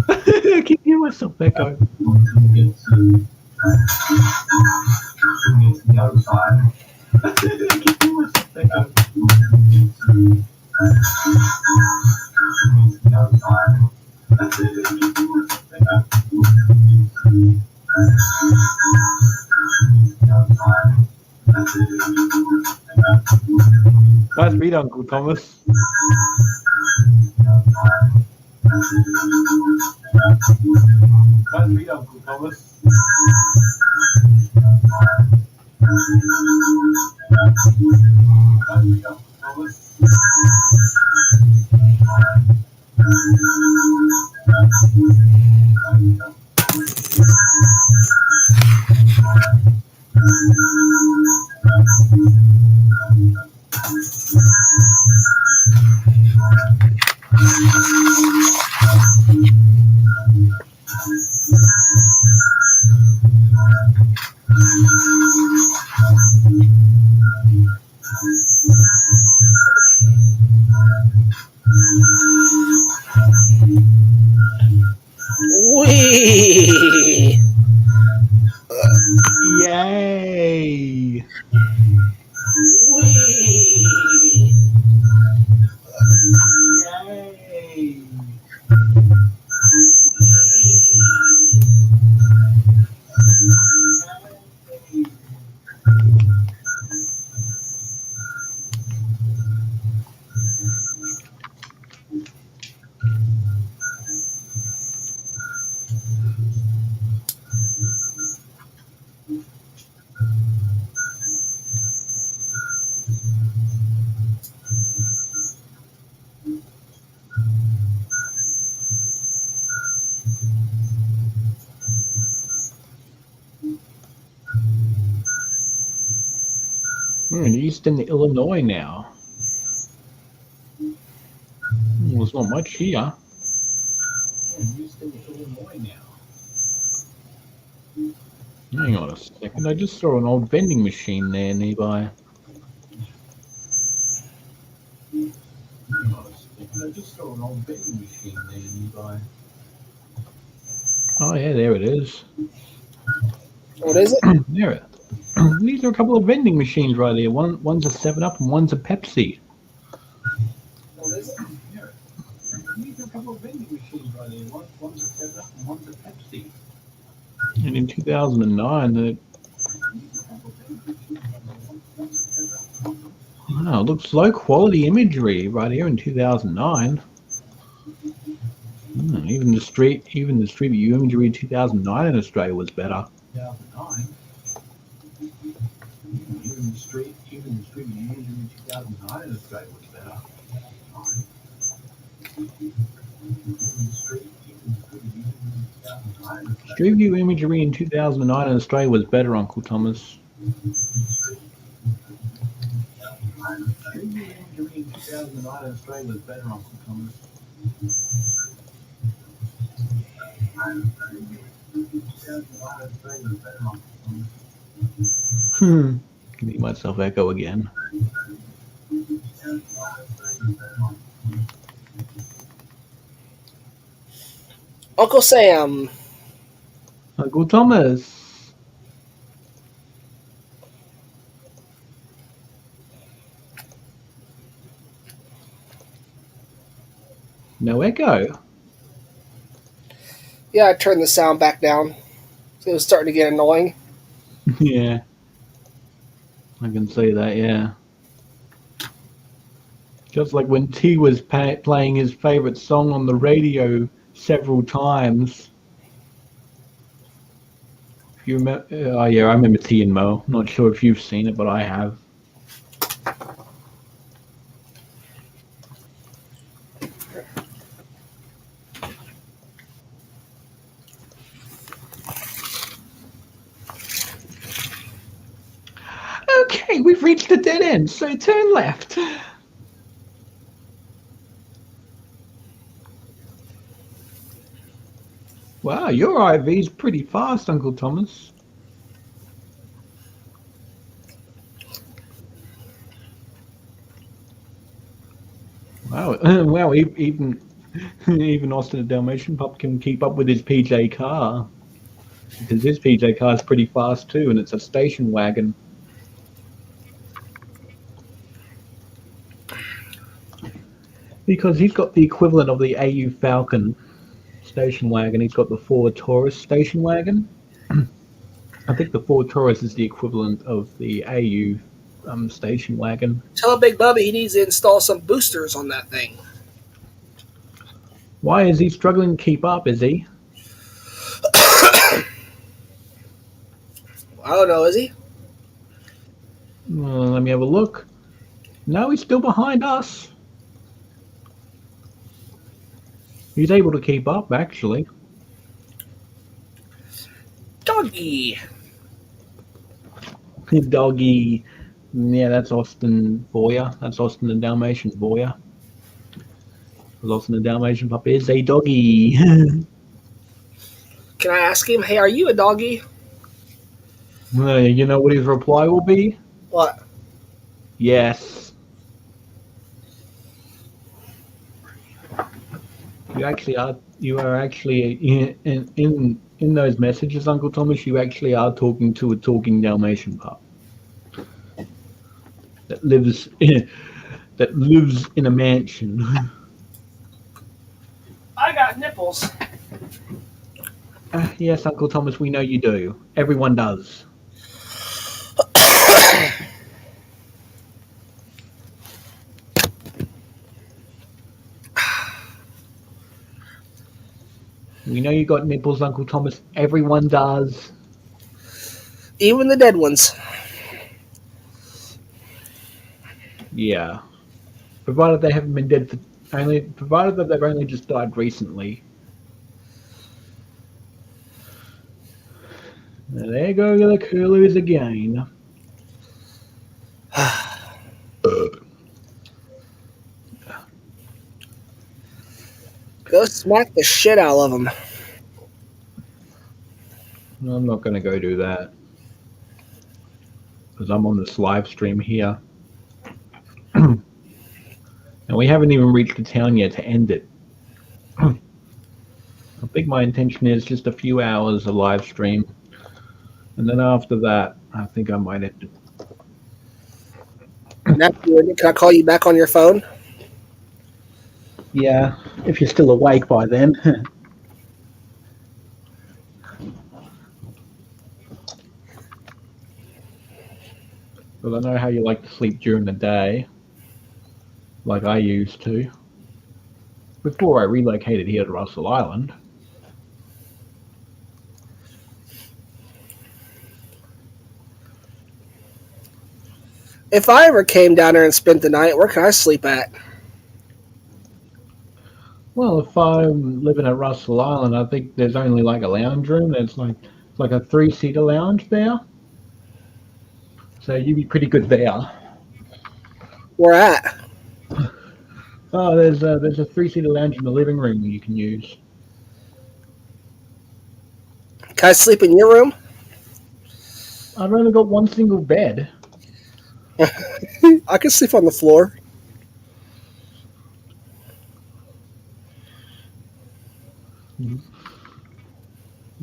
I can hear myself echo. Until we get to the other side. I can hear myself echo. Until we get to the other side. I can hear myself echo. Until we get to the other side. Nice read, Uncle Thomas. Nice read, Uncle Thomas. Wee! Yay! Wee! Yay! We're in eastern Illinois now. Well, there's not much here. We're in eastern Illinois now. Hang on a second. I just saw an old vending machine there nearby. Hang on a second. I just saw an old vending machine there nearby. Oh yeah, there it is. What is it? There. These are a couple of vending machines right here. One's a 7-Up and one's a Pepsi. What is it? These are a couple of vending machines right here. One's a 7-Up and one's a Pepsi. And in 2009, wow, it looks low quality imagery right here in 2009. Even the street view imagery in 2009 in Australia was better. 2009. Even the street view imagery in 2009 in Australia was better. Street view imagery in 2009 in Australia was better, Uncle Thomas. Street view imagery in 2009 in Australia was better, Uncle Thomas. Give myself echo again. Uncle Sam. Uncle Thomas. No echo. Yeah, I turned the sound back down. It was starting to get annoying. Yeah. I can see that, yeah. Just like when T was playing his favorite song on the radio several times. If you remember, oh yeah, I remember T and Mo. Not sure if you've seen it, but I have. Okay, we've reached a dead end, so turn left. Wow, your IV's pretty fast, Uncle Thomas. Wow, wow, even Austin the Dalmatian pup can keep up with his PJ car. Because his PJ car is pretty fast too, and it's a station wagon. Because he's got the equivalent of the AU Falcon station wagon. He's got the Ford Taurus station wagon. I think the Ford Taurus is the equivalent of the AU station wagon. Tell Big Bubby he needs to install some boosters on that thing. Why is he struggling to keep up, is he? I don't know, is he? Well, let me have a look. No, he's still behind us. He's able to keep up, actually. Doggy. Doggy. Yeah, that's Austin for you. That's Austin the Dalmatian for you. Because Austin the Dalmatian pup is a doggy. Can I ask him, hey, are you a doggy? You know what his reply will be? What? Yes. You are actually in those messages, Uncle Thomas. You actually are talking to a talking Dalmatian pup that lives in a mansion. I got nipples. Yes, Uncle Thomas, we know you do. Everyone does. We know you got nipples, Uncle Thomas. Everyone does. Even the dead ones. Yeah. Provided they haven't been dead provided that they've only just died recently. There go the curlews again. Go smack the shit out of them. I'm not going to go do that because I'm on this live stream here. And we haven't even reached the town yet to end it. I think my intention is just a few hours of live stream. And then after that, I think I might end it. And after you end it, can I call you back on your phone? Yeah, if you're still awake by then. Because I know how you like to sleep during the day, like I used to, before I relocated here to Russell Island. If I ever came down there and spent the night, where can I sleep at? Well, if I'm living at Russell Island, I think there's only like a lounge room. There's like it's like a three-seater lounge there, so you'd be pretty good there. Where at? Oh, there's a three-seater lounge in the living room you can use. Can I sleep in your room? I've only got one single bed. I can sleep on the floor.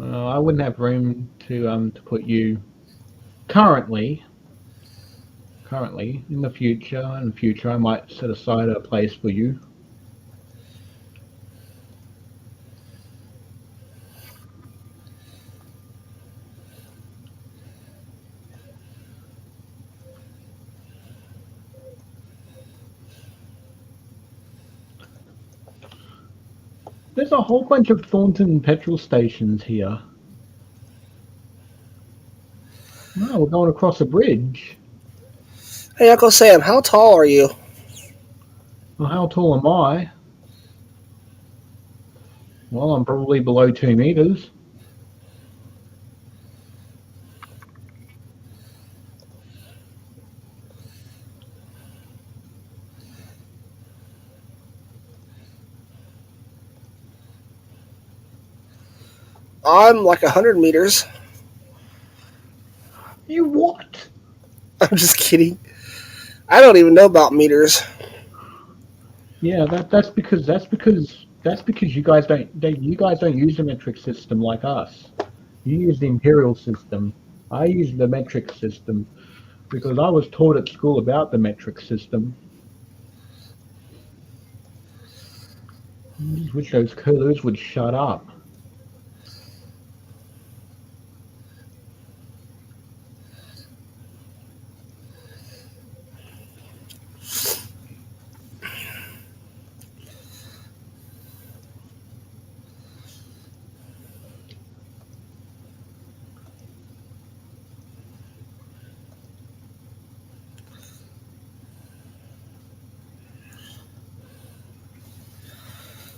I wouldn't have room to put you currently. Currently, in the future, I might set aside a place for you. There's a whole bunch of Thornton petrol stations here. Oh, we're going across a bridge. Hey, Uncle Sam, how tall are you? Well, how tall am I? Well, I'm probably below 2 meters. I'm like 100 meters. You what? I'm just kidding. I don't even know about meters. Yeah, that's because you guys don't use the metric system like us. You use the imperial system. I use the metric system because I was taught at school about the metric system. I just wish those curlers would shut up.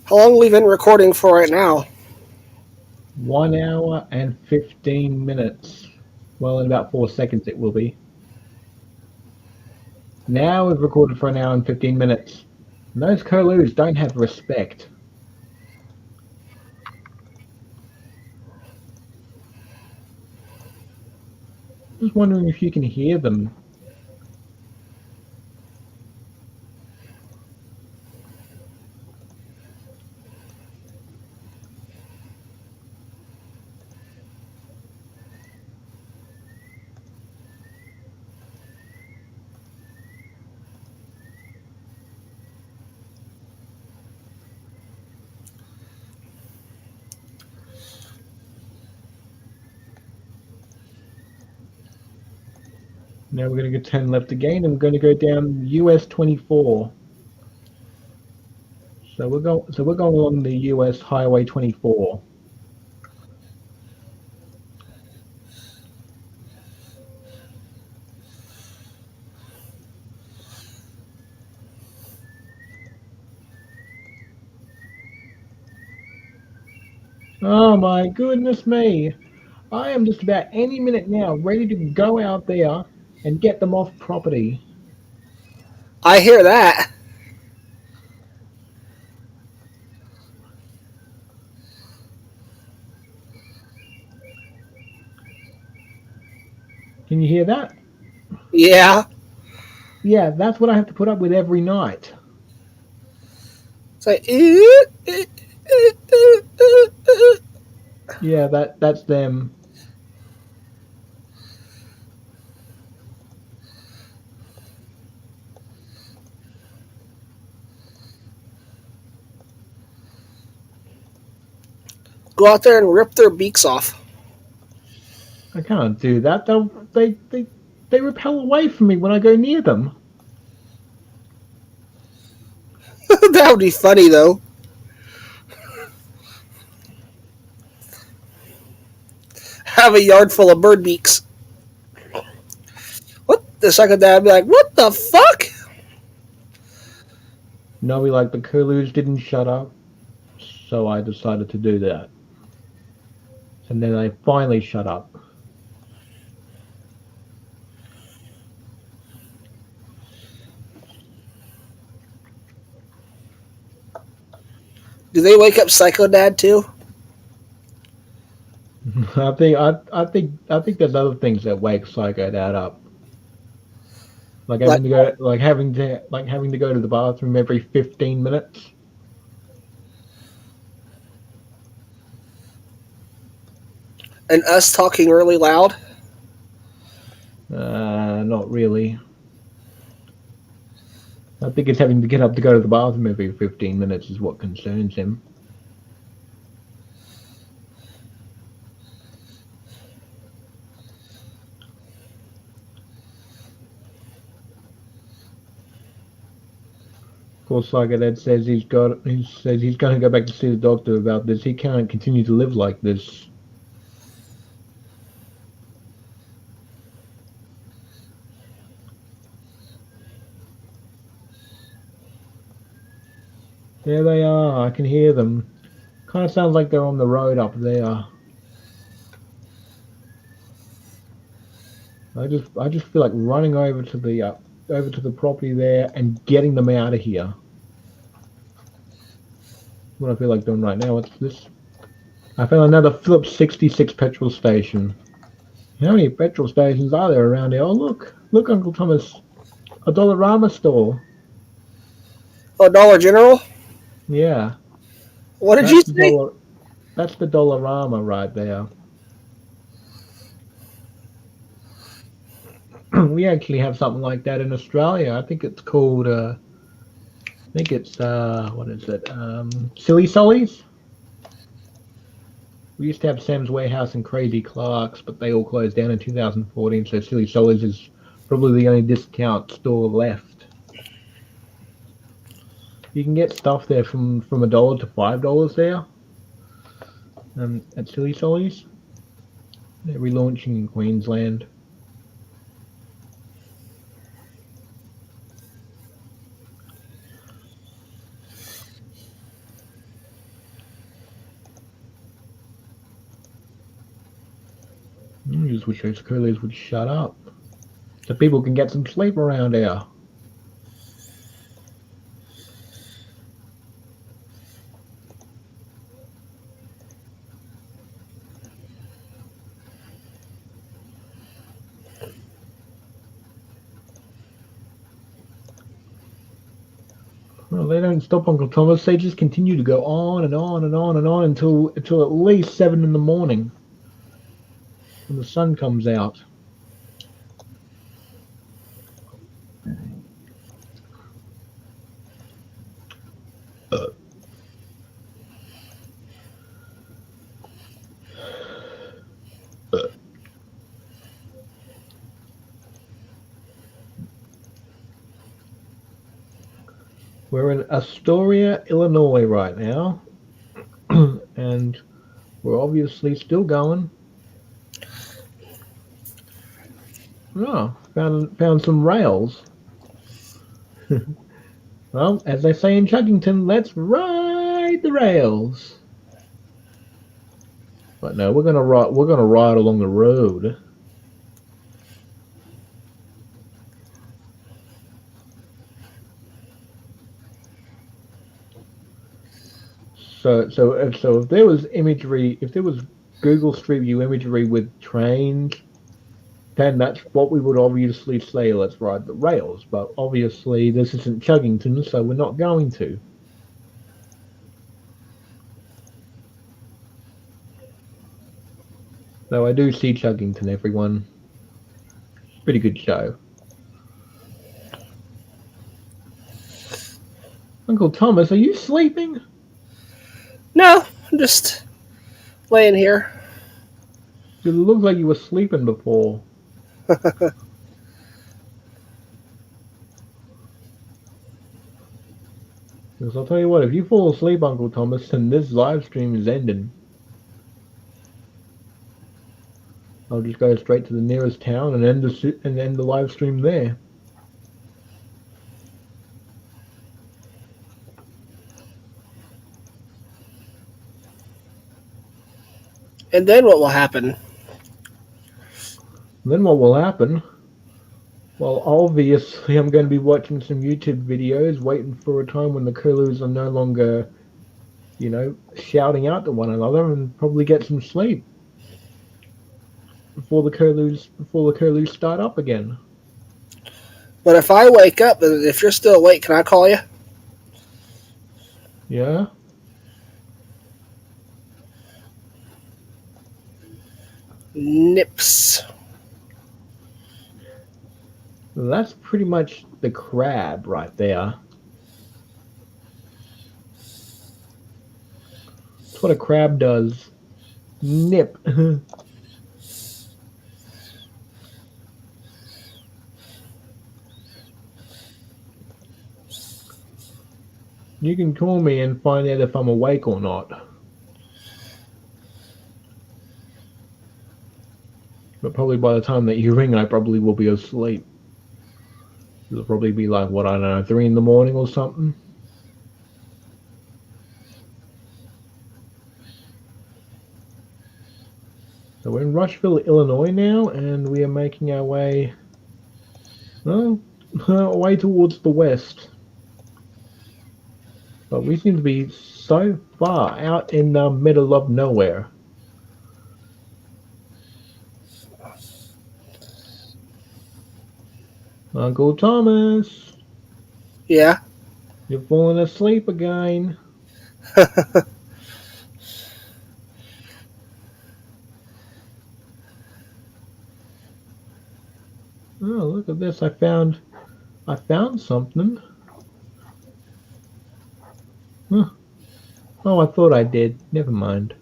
How long have we been recording for right now? 1 hour and 15 minutes. Well, in about 4 seconds it will be. Now we've recorded for 1 hour and 15 minutes. And those curlews don't have respect. Just wondering if you can hear them. Now we're going to go 10 left again, and we're going to go down US 24. So we're going along the US Highway 24. Oh my goodness me! I am just about any minute now ready to go out there and get them off property. I hear that. Can you hear that? Yeah. Yeah, that's what I have to put up with every night. It's like, Yeah, that's them. go out there and rip their beaks off. I can't do that. They repel away from me when I go near them. That would be funny, though. Have a yard full of bird beaks. What the second that I'd be like, what the fuck? No, we like the curlews didn't shut up, so I decided to do that. And then they finally shut up. Do they wake up Psycho Dad too? I think there's other things that wake Psycho Dad up. Like Like, having to go to the bathroom every 15 minutes. and us talking really loud? Not really. I think it's having to get up to go to the bathroom every 15 minutes is what concerns him. Of course, Psycho Dad says he says he's going to go back to see the doctor about this. He can't continue to live like this. There they are. I can hear them. Kind of sounds like they're on the road up there. I just feel like running over to the property there and getting them out of here. What I feel like doing right now. What's this? I found another Phillips 66 petrol station. How many petrol stations are there around here? Oh look, Uncle Thomas, a Dollarama store. Oh, Dollar General? Yeah, What did you that's the say? dollar. That's the Dollarama right there. We actually have something like that in Australia. I think it's called. I think it's what is it? Silly Sollies. We used to have Sam's Warehouse and Crazy Clark's, but they all closed down in 2014. So Silly Sollies is probably the only discount store left. You can get stuff there from $1 to $5 there. At Silly Sollies. They're relaunching in Queensland. I just wish those curlies would shut up, so people can get some sleep around here. Well, they don't stop, Uncle Thomas. They just continue to go on and on and on and on until at least 7 in the morning when the sun comes out. We're in Astoria, Illinois right now, and we're obviously still going. Oh, found some rails. Well, as they say in Chuggington, let's ride the rails. But no, we're gonna ride along the road. So if there was imagery, if there was Google Street View imagery with trains, then that's what we would obviously say. Let's ride the rails. But obviously, this isn't Chuggington, so we're not going to. Though I do see Chuggington, everyone. Pretty good show. Uncle Thomas, are you sleeping? No, I'm just laying here. You look like you were sleeping before. Because I'll tell you what, if you fall asleep, Uncle Thomas, then this live stream is ending. I'll just go straight to the nearest town and end the live stream there. And then what will happen? Then what will happen? Well, obviously, I'm going to be watching some YouTube videos, waiting for a time when the Curlews are no longer, shouting out to one another, and probably get some sleep before the Curlews start up again. But if I wake up, if you're still awake, can I call you? Yeah. Nips. That's pretty much the crab right there. That's what a crab does. Nip. You can call me and find out if I'm awake or not. But probably by the time that you ring, I probably will be asleep. It'll probably be like, what, I don't know, 3 in the morning or something. So we're in Rushville, Illinois now, and we are making our way, away towards the west. But we seem to be so far out in the middle of nowhere. Uncle Thomas, Yeah. you're falling asleep again. Oh, look at this! I found something. Huh. Oh, I thought I did. Never mind.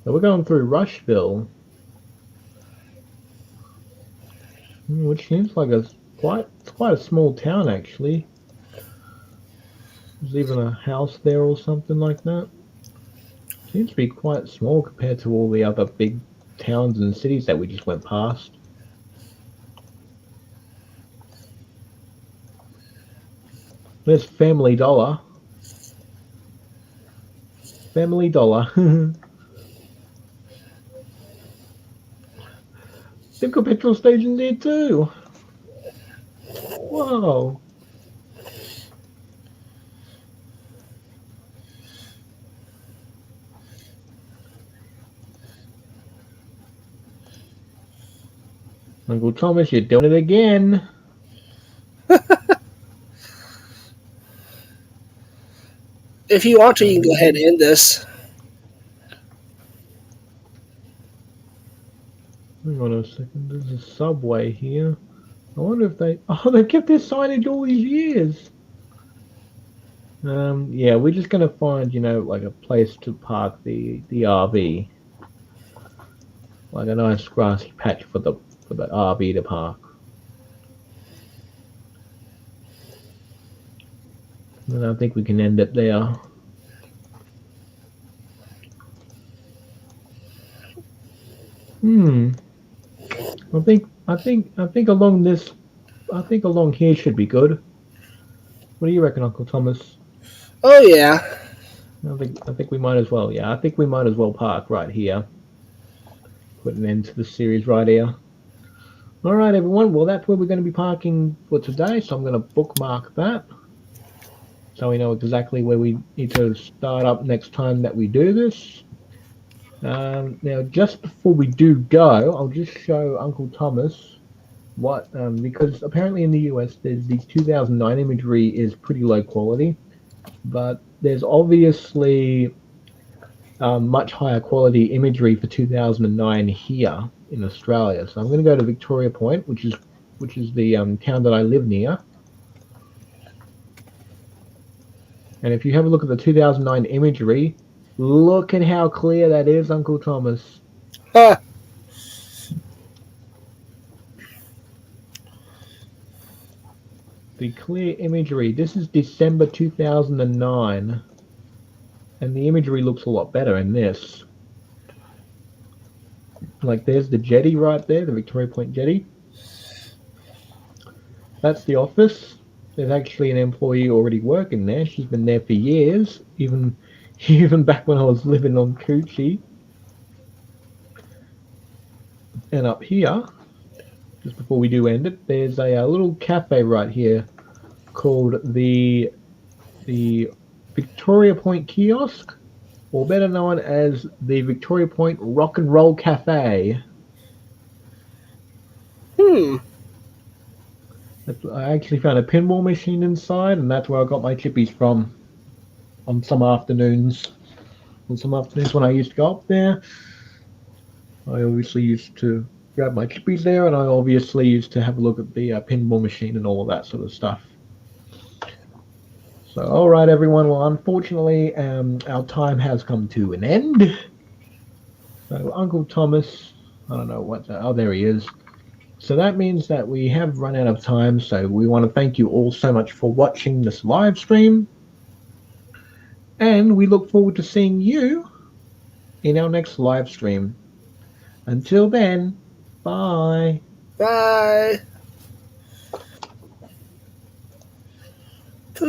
So we're going through Rushville, which seems like it's quite a small town actually. There's even a house there or something like that. Seems to be quite small compared to all the other big towns and cities that we just went past. There's Family Dollar. Family Dollar. They've got petrol stations here too. Whoa. Uncle Thomas, you're doing it again. If you want to, you can go ahead and end this. Hang on a second, there's a subway here. I wonder if they've kept their signage all these years. Yeah, we're just gonna find, like a place to park the RV. Like a nice grassy patch for the RV to park. And I think we can end it there. I think along here should be good. What do you reckon, Uncle Thomas? Oh, yeah. I think we might as well. Yeah, I think we might as well park right here. Put an end to the series right here. All right, everyone. Well, that's where we're going to be parking for today. So I'm going to bookmark that. so we know exactly where we need to start up next time that we do this. Now, just before we do go, I'll just show Uncle Thomas what, because apparently in the US, there's the 2009 imagery is pretty low quality, but there's obviously much higher quality imagery for 2009 here in Australia. So I'm going to go to Victoria Point, which is the town that I live near. And if you have a look at the 2009 imagery, look at how clear that is, Uncle Thomas. Huh. The clear imagery. This is December 2009. And the imagery looks a lot better in this. Like there's the jetty right there, the Victoria Point jetty. That's the office. There's actually an employee already working there. She's been there for years, even even back when I was living on Coochie. And up here, just before we do end it, there's a little cafe right here called the Victoria Point Kiosk, or better known as the Victoria Point Rock and Roll Cafe. I actually found a pinball machine inside, and that's where I got my chippies from on some afternoons. On some afternoons when I used to go up there, I obviously used to grab my chippies there, and I obviously used to have a look at the pinball machine and all of that sort of stuff. So, all right, everyone. Well, unfortunately, our time has come to an end. So, Uncle Thomas, I don't know what. Oh, there he is. So that means that we have run out of time. So we want to thank you all so much for watching this live stream, and we look forward to seeing you in our next live stream. Until then, bye. Bye.